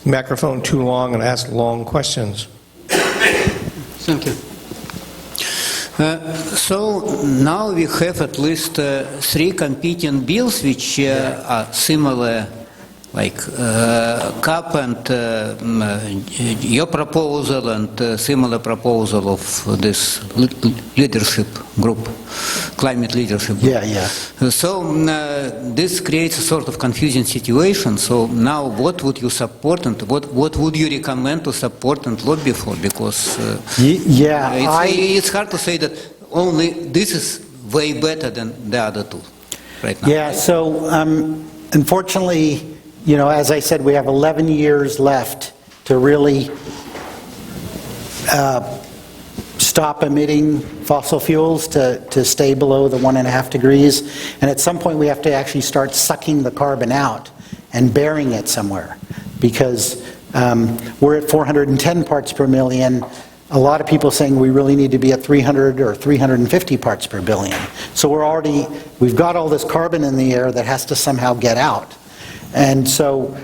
microphone too long and ask long questions. Thank you. So now we have at least 3 competing bills which are similar, like CAP and your proposal and similar proposal of this leadership group, climate leadership group. Yeah. So this creates a sort of confusing situation. So now what would you support and what would you recommend to support and lobby for? Because it's hard to say that only this is way better than the other two right now. Yeah, so unfortunately, you know, as I said, we have 11 years left to really stop emitting fossil fuels to stay below the 1.5 degrees. And at some point we have to actually start sucking the carbon out and burying it somewhere, because we're at 410 parts per million. A lot of people saying we really need to be at 300 or 350 parts per billion. So we've got all this carbon in the air that has to somehow get out. And so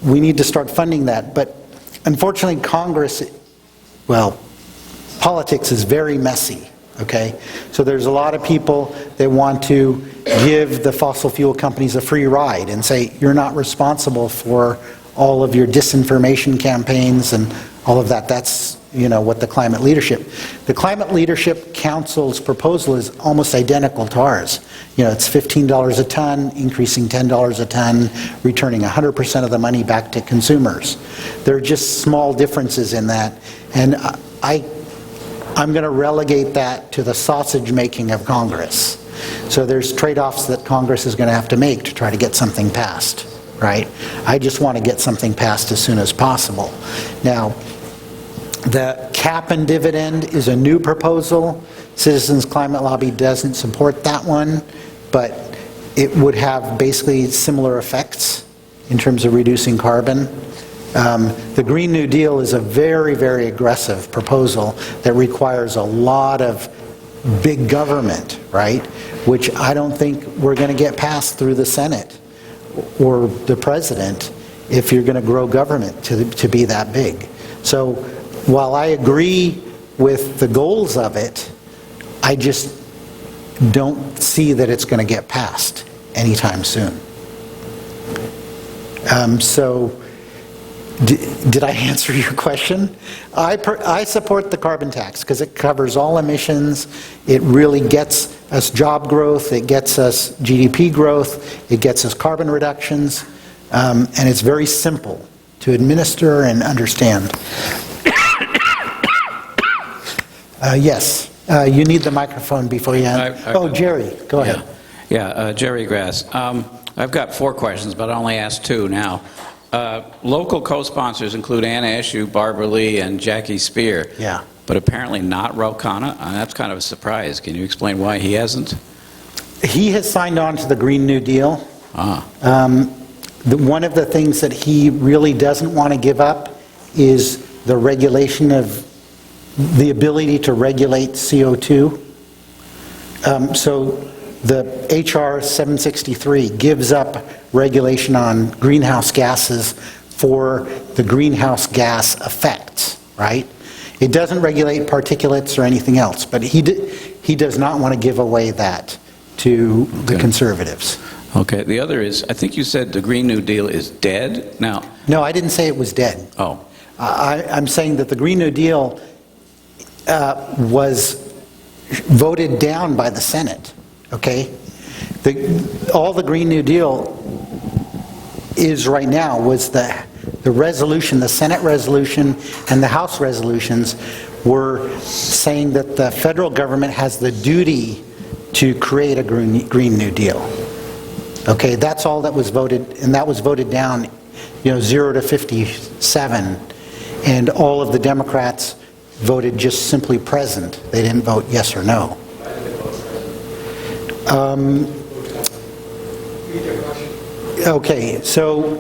we need to start funding that. But unfortunately, Congress, well, politics is very messy, okay? So there's a lot of people that want to give the fossil fuel companies a free ride and say, you're not responsible for all of your disinformation campaigns and all of that. That's, you know, what the Climate Leadership Council's proposal is almost identical to ours. You know, it's $15 a ton, increasing $10 a ton, returning 100% of the money back to consumers. There are just small differences in that, and I'm going to relegate that to the sausage making of Congress. So there's trade-offs that Congress is going to have to make to try to get something passed, right? I just want to get something passed as soon as possible. Now, the cap and dividend is a new proposal. Citizens Climate Lobby doesn't support that one, but it would have basically similar effects in terms of reducing carbon. The Green New Deal is a very, very aggressive proposal that requires a lot of big government, right? Which I don't think we're going to get passed through the Senate or the President if you're going to grow government to be that big. So while I agree with the goals of it, I just don't see that it's going to get passed anytime soon. So, did I answer your question? I support the carbon tax because it covers all emissions. It really gets us job growth. It gets us GDP growth. It gets us carbon reductions. And it's very simple to administer and understand. Yes, you need the microphone before you end. Jerry, go ahead. Yeah, Jerry Grass. I've got 4 questions, but I only asked 2 now. Local co-sponsors include Anna Eshoo, Barbara Lee, and Jackie Spear. Yeah. But apparently not Roukhana. That's kind of a surprise. Can you explain why he hasn't? He has signed on to the Green New Deal. One of the things that he really doesn't want to give up is the regulation of, the ability to regulate CO2. So the HR 763 gives up regulation on greenhouse gases for the greenhouse gas effects, right? It doesn't regulate particulates or anything else, but he does not want to give away that to the conservatives. Okay, the other is, I think you said the Green New Deal is dead now. No, I didn't say it was dead. Oh, I'm saying that the Green New Deal was voted down by the Senate, okay? All the Green New Deal is right now was the resolution, the Senate resolution and the House resolutions were saying that the federal government has the duty to create a Green New Deal. Okay, that's all that was voted, and that was voted down, 0 to 57, and all of the Democrats voted just simply present. They didn't vote yes or no. Okay, so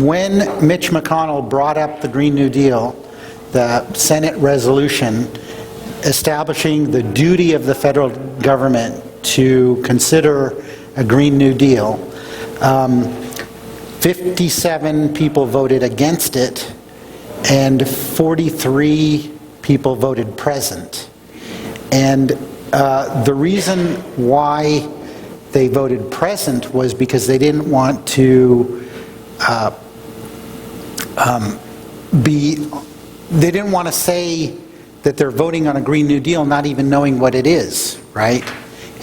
when Mitch McConnell brought up the Green New Deal, the Senate resolution establishing the duty of the federal government to consider a Green New Deal, 57 people voted against it and 43 people voted present. And the reason why they voted present was because they didn't want to they didn't want to say that they're voting on a Green New Deal not even knowing what it is, right?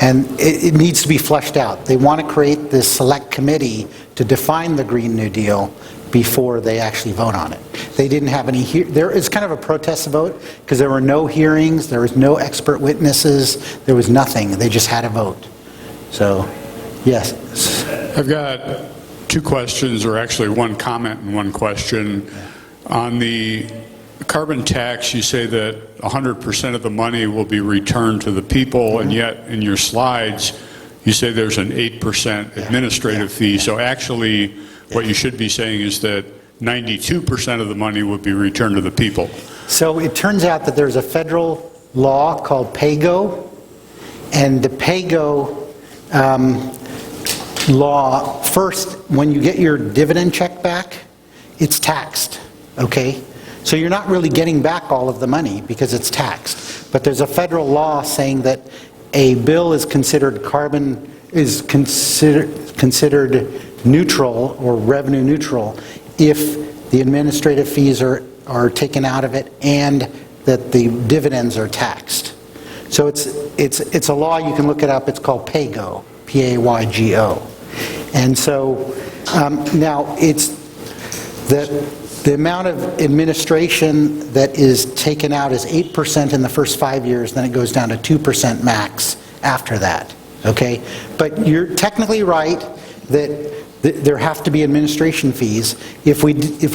And it needs to be fleshed out. They want to create this select committee to define the Green New Deal before they actually vote on it. They didn't have any, there is kind of a protest vote because there were no hearings, there was no expert witnesses, there was nothing. They just had a vote. So, yes. I've got two questions, or actually one comment and one question. On the carbon tax, you say that 100% of the money will be returned to the people, and yet in your slides, you say there's an 8% administrative fee. So actually, what you should be saying is that 92% of the money would be returned to the people. So it turns out that there's a federal law called PAYGO, and the PAYGO law, first, when you get your dividend check back, it's taxed, okay? So you're not really getting back all of the money because it's taxed. But there's a federal law saying that a bill is considered considered neutral or revenue neutral if the administrative fees are taken out of it and that the dividends are taxed. So it's a law, you can look it up, it's called PAYGO, P-A-Y-G-O. And so now it's the amount of administration that is taken out is 8% in the first 5 years, then it goes down to 2% max after that, okay? But you're technically right that there have to be administration fees. If we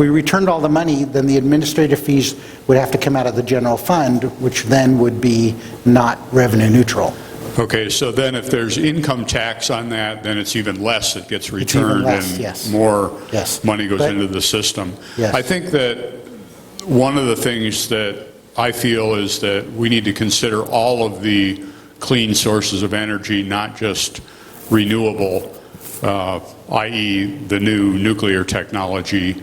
returned all the money, then the administrative fees would have to come out of the general fund, which then would be not revenue neutral. Okay, so then if there's income tax on that, then it's even less that gets returned, less, and yes. more Yes. money goes But- into the system. Yes. I think that one of the things that I feel is that we need to consider all of the clean sources of energy, not just renewable, i.e. the new nuclear technology.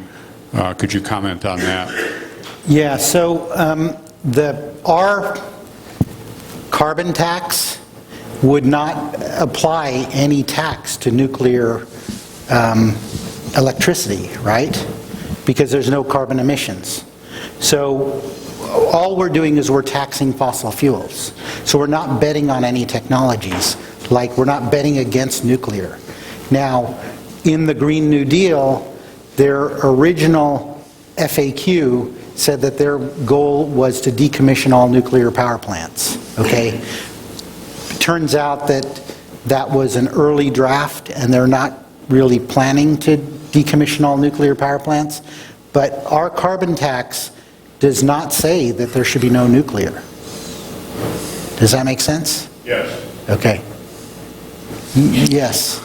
Could you comment on that? Yeah, so our carbon tax would not apply any tax to nuclear electricity, right? Because there's no carbon emissions. So all we're doing is we're taxing fossil fuels. So we're not betting on any technologies, like we're not betting against nuclear. Now, in the Green New Deal, their original FAQ said that their goal was to decommission all nuclear power plants, okay? Turns out that that was an early draft and they're not really planning to decommission all nuclear power plants. But our carbon tax does not say that there should be no nuclear. Does that make sense? Yes. Okay. Yes.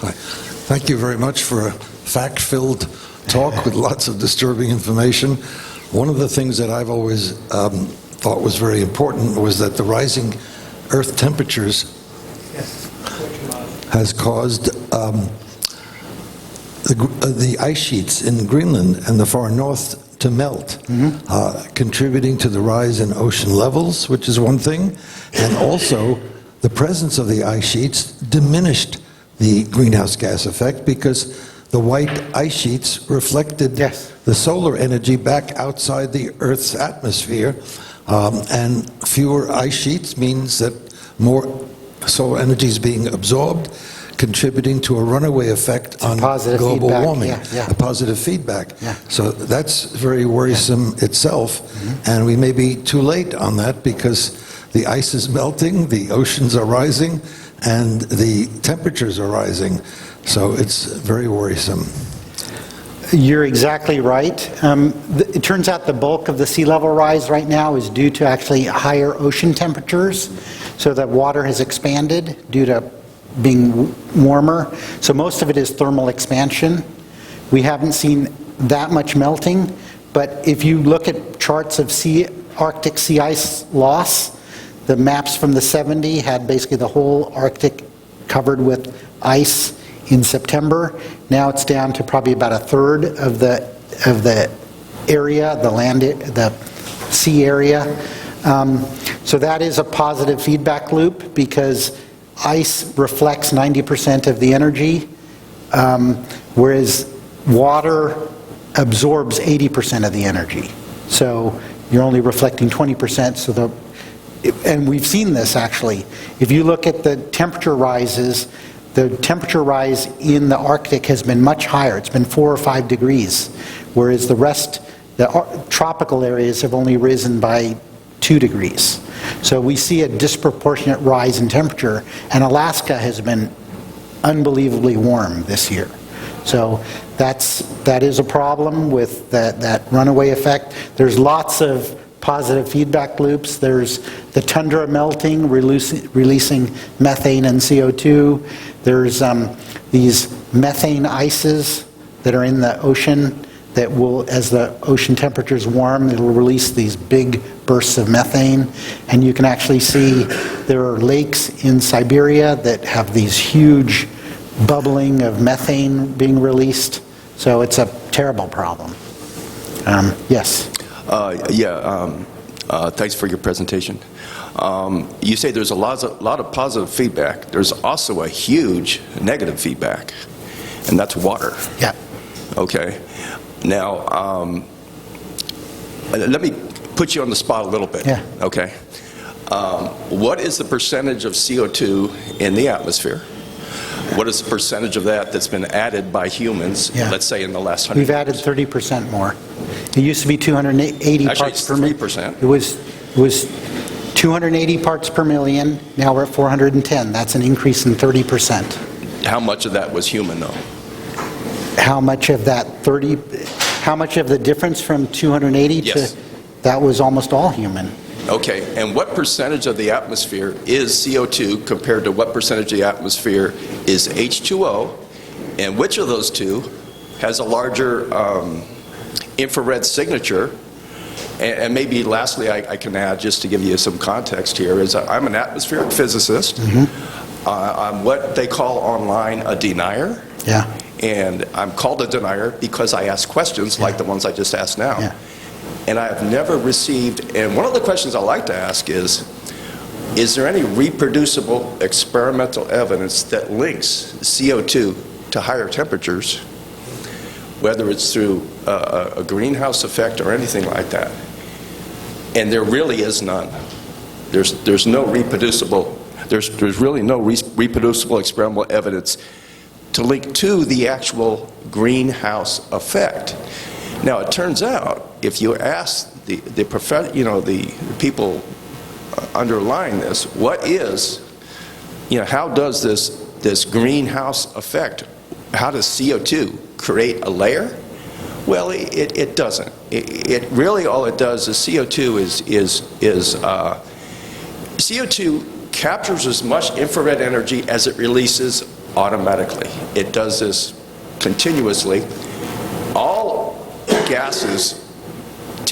Thank you very much for a fact-filled talk with lots of disturbing information. One of the things that I've always thought was very important was that the rising Earth temperatures has caused the ice sheets in Greenland and the far north to melt, contributing to the rise in ocean levels, which is one thing, and also the presence of the ice sheets diminished the greenhouse gas effect because the white ice sheets reflected the solar energy back outside the Earth's atmosphere, and fewer ice sheets means that more solar energy is being absorbed, contributing to a runaway effect on global warming, a positive feedback. So that's very worrisome itself, and we may be too late on that because the ice is melting, the oceans are rising, and the temperatures are rising. So it's very worrisome. You're exactly right. It turns out the bulk of the sea level rise right now is due to actually higher ocean temperatures, so that water has expanded due to being warmer. So most of it is thermal expansion. We haven't seen that much melting, but if you look at charts of Arctic sea ice loss, the maps from the 70s had basically the whole Arctic covered with ice in September. Now it's down to probably about a third of the area, the sea area. So that is a positive feedback loop because ice reflects 90% of the energy, whereas water absorbs 80% of the energy. So you're only reflecting 20%. And we've seen this actually. If you look at the temperature rises, the temperature rise in the Arctic has been much higher. It's been 4 or 5 degrees, whereas the rest, the tropical areas have only risen by 2 degrees. So we see a disproportionate rise in temperature, and Alaska has been unbelievably warm this year. So that is a problem with that runaway effect. There's lots of positive feedback loops. There's the tundra melting, releasing methane and CO2. There's these methane ices that are in the ocean that will, as the ocean temperatures warm, it'll release these big bursts of methane. And you can actually see there are lakes in Siberia that have these huge bubbling of methane being released. So it's a terrible problem. Yes? Thanks for your presentation. You say there's a lot of positive feedback. There's also a huge negative feedback, and that's water. Yeah. Okay. Now, let me put you on the spot a little bit. Yeah. Okay. What is the percentage of CO2 in the atmosphere? What is the percentage of that that's been added by humans, let's say, in the last 100 years? We've added 30% more. It used to be 280 parts per million. 3%. It was 280 parts per million. Now we're at 410. That's an increase in 30%. How much of that was human, though? How much of that how much of the difference from 280 to, that was almost all human. Okay, and what percentage of the atmosphere is CO2 compared to what percentage of the atmosphere is H2O, and which of those two has a larger infrared signature? And maybe lastly, I can add, just to give you some context here, is I'm an atmospheric physicist. I'm what they call online a denier. Yeah. And I'm called a denier because I ask questions like the ones I just asked now. Yeah. And I have never received, and one of the questions I like to ask is there any reproducible experimental evidence that links CO2 to higher temperatures, whether it's through a greenhouse effect or anything like that? And there really is none. There's no reproducible, there's really no reproducible experimental evidence to link to the actual greenhouse effect. Now, it turns out, if you ask the people underlying this, what is, how does this greenhouse effect, how does CO2 create a layer? Well, it doesn't. It really, all it does is CO2 CO2 captures as much infrared energy as it releases automatically. It does this continuously. All gases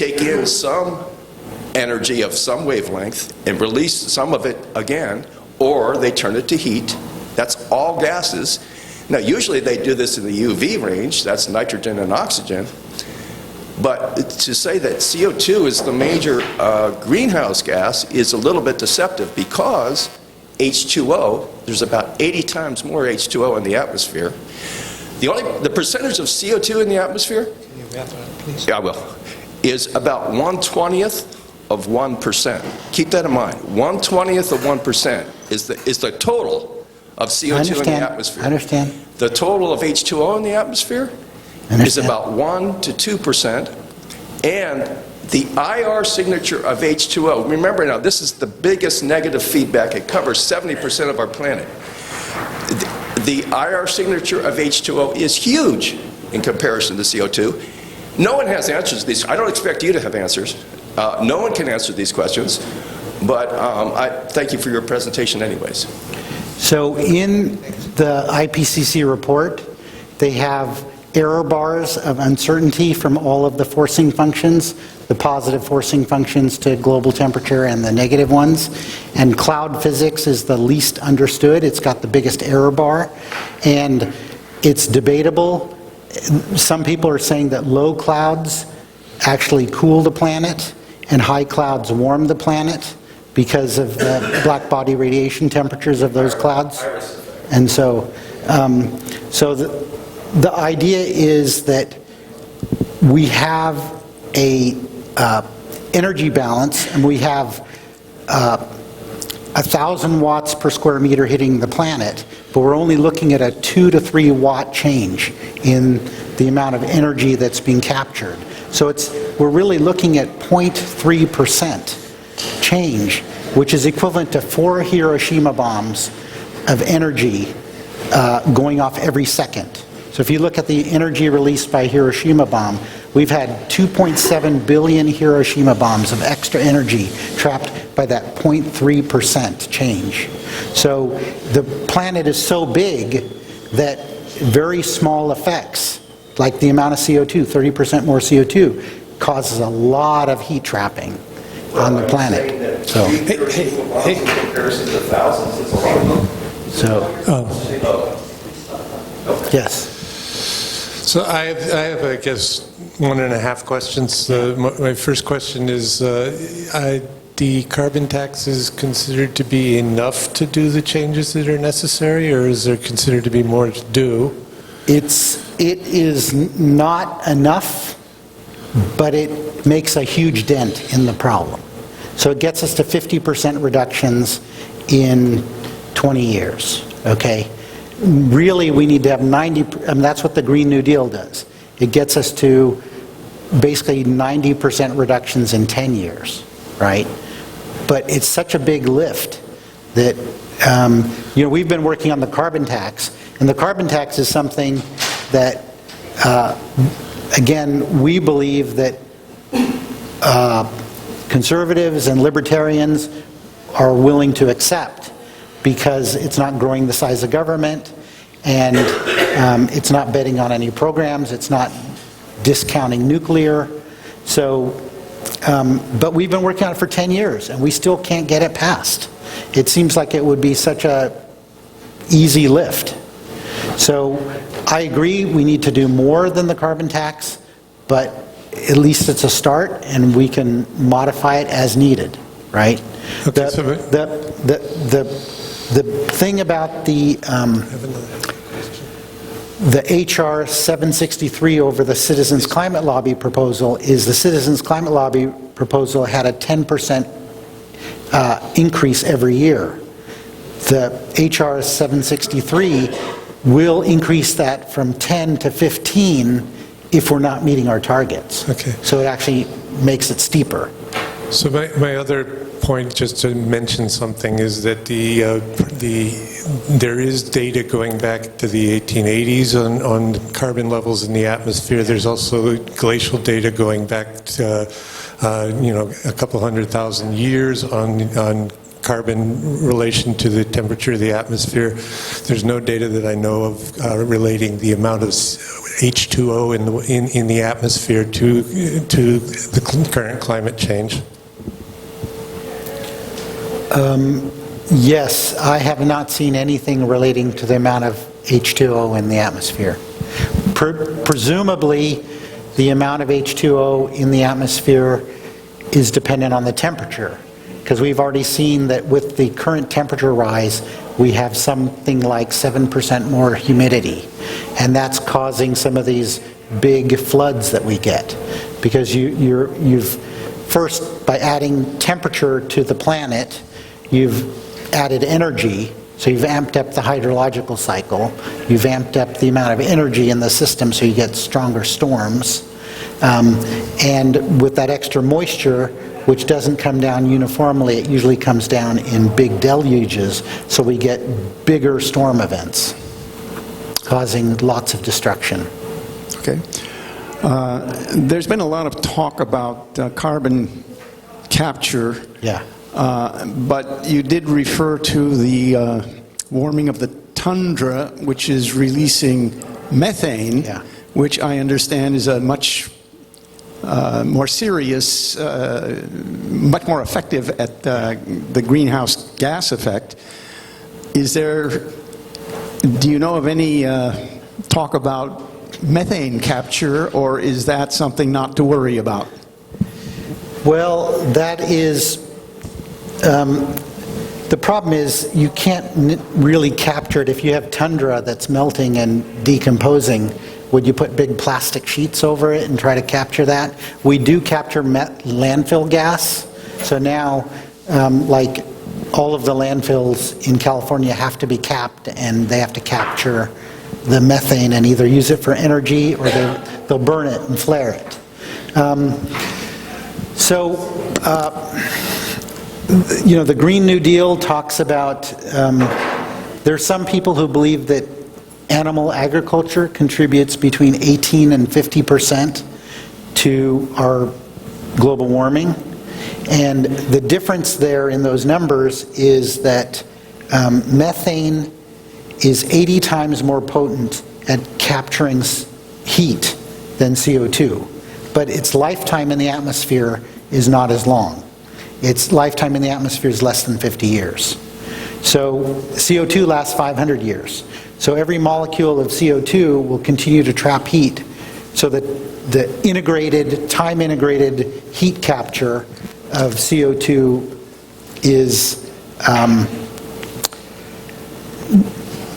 take in some energy of some wavelength and release some of it again, or they turn it to heat. That's all gases. Now, usually they do this in the UV range, that's nitrogen and oxygen. But to say that CO2 is the major greenhouse gas is a little bit deceptive, because H2O, there's about 80 times more H2O in the atmosphere. The percentage of CO2 in the atmosphere, yeah, I will, is about 1/20th of 1%. Keep that in mind. 1/20th of 1% is the total of CO2 in the atmosphere. I understand. The total of H2O in the atmosphere is about 1 to 2%, and the IR signature of H2O, remember now, this is the biggest negative feedback. It covers 70% of our planet. The IR signature of H2O is huge in comparison to CO2. No one has answers to these. I don't expect you to have answers. No one can answer these questions, but I thank you for your presentation anyways. So in the IPCC report, they have error bars of uncertainty from all of the forcing functions, the positive forcing functions to global temperature and the negative ones. And cloud physics is the least understood. It's got the biggest error bar, and it's debatable. Some people are saying that low clouds actually cool the planet and high clouds warm the planet because of the black body radiation temperatures of those clouds. And so, the idea is that we have a energy balance, and we have 1,000 watts per square meter hitting the planet, but we're only looking at a 2 to 3 watt change in the amount of energy that's being captured. So we're really looking at 0.3% change, which is equivalent to 4 Hiroshima bombs of energy going off every second. So if you look at the energy released by Hiroshima bomb, we've had 2.7 billion Hiroshima bombs of extra energy trapped by that 0.3% change. So the planet is so big that very small effects, like the amount of CO2, 30% more CO2, causes a lot of heat trapping on the planet. So, yes. So I have, I guess, 1.5 questions. My first question is, the carbon tax is considered to be enough to do the changes that are necessary, or is there considered to be more to do? It is not enough, but it makes a huge dent in the problem. So it gets us to 50% reductions in 20 years, okay? Really, we need to have 90, that's what the Green New Deal does. It gets us to basically 90% reductions in 10 years, right? But it's such a big lift that, we've been working on the carbon tax, and the carbon tax is something that, again, we believe that conservatives and libertarians are willing to accept, because it's not growing the size of government, and it's not betting on any programs, it's not discounting nuclear. So, but we've been working on it for 10 years, and we still can't get it passed. It seems like it would be such a easy lift. So I agree we need to do more than the carbon tax, but at least it's a start, and we can modify it as needed, right? Okay, The thing about the HR 763 over the Citizens Climate Lobby proposal is the Citizens Climate Lobby proposal had a 10% increase every year. The HR 763 will increase that from 10 to 15 if we're not meeting our targets. Okay. So it actually makes it steeper. So my other point, just to mention something, is that there is data going back to the 1880s on carbon levels in the atmosphere. There's also glacial data going back to a couple 100,000 years on carbon relation to the temperature of the atmosphere. There's no data that I know of relating the amount of H2O in the atmosphere to the current climate change. Yes, I have not seen anything relating to the amount of H2O in the atmosphere. Presumably, the amount of H2O in the atmosphere is dependent on the temperature, because we've already seen that with the current temperature rise, we have something like 7% more humidity, and that's causing some of these big floods that we get, because you've first, by adding temperature to the planet, you've added energy, so you've amped up the hydrological cycle, you've amped up the amount of energy in the system so you get stronger storms, and with that extra moisture, which doesn't come down uniformly, it usually comes down in big deluges, so we get bigger storm events, causing lots of destruction. Okay. There's been a lot of talk about carbon capture. Yeah. But you did refer to the warming of the tundra, which is releasing methane, Yeah. which I understand is a much more serious, much more effective at the greenhouse gas effect. Do you know of any talk about methane capture, or is that something not to worry about? Well, that is, the problem is you can't really capture it. If you have tundra that's melting and decomposing, would you put big plastic sheets over it and try to capture that? We do capture landfill gas. So now, like all of the landfills in California have to be capped, and they have to capture the methane and either use it for energy or they'll burn it and flare it. The Green New Deal talks about, there's some people who believe that animal agriculture contributes between 18 and 50% to our global warming. And the difference there in those numbers is that methane is 80 times more potent at capturing heat than CO2. But its lifetime in the atmosphere is not as long. Its lifetime in the atmosphere is less than 50 years. So CO2 lasts 500 years. So every molecule of CO2 will continue to trap heat, so that the time-integrated heat capture of CO2 is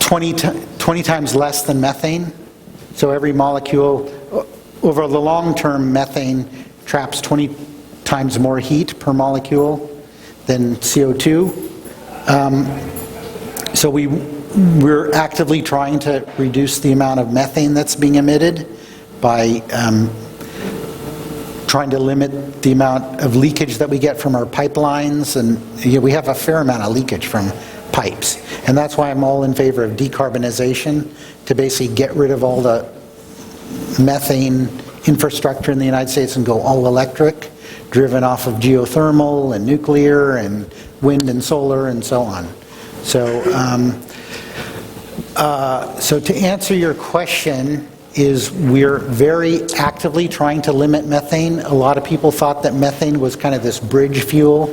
20 times less than methane. So every molecule, over the long term, methane traps 20 times more heat per molecule than CO2. So we're actively trying to reduce the amount of methane that's being emitted by trying to limit the amount of leakage that we get from our pipelines, and we have a fair amount of leakage from pipes. And that's why I'm all in favor of decarbonization, to basically get rid of all the methane infrastructure in the United States and go all electric, driven off of geothermal and nuclear and wind and solar and so on. So to answer your question, is we're very actively trying to limit methane. A lot of people thought that methane was kind of this bridge fuel.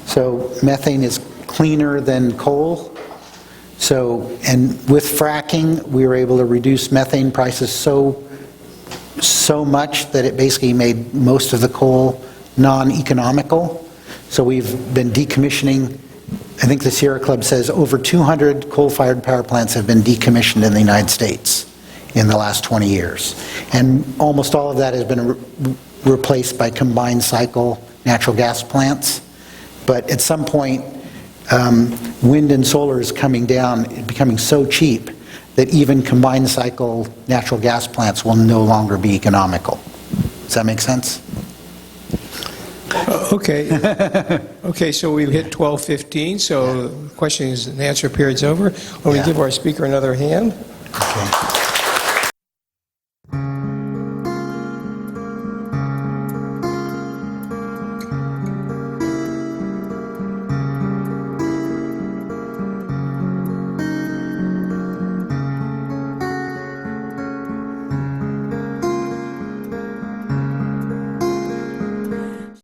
So methane is cleaner than coal. So, and with fracking, we were able to reduce methane prices so much that it basically made most of the coal non-economical. So we've been decommissioning, I think the Sierra Club says over 200 coal-fired power plants have been decommissioned in the United States in the last 20 years. And almost all of that has been replaced by combined cycle natural gas plants. But at some point, wind and solar is coming down, becoming so cheap that even combined cycle natural gas plants will no longer be economical. Does that make sense? Okay. Okay, so we've hit 12:15, so questions and answer period's over. Let me give our speaker another hand. Okay.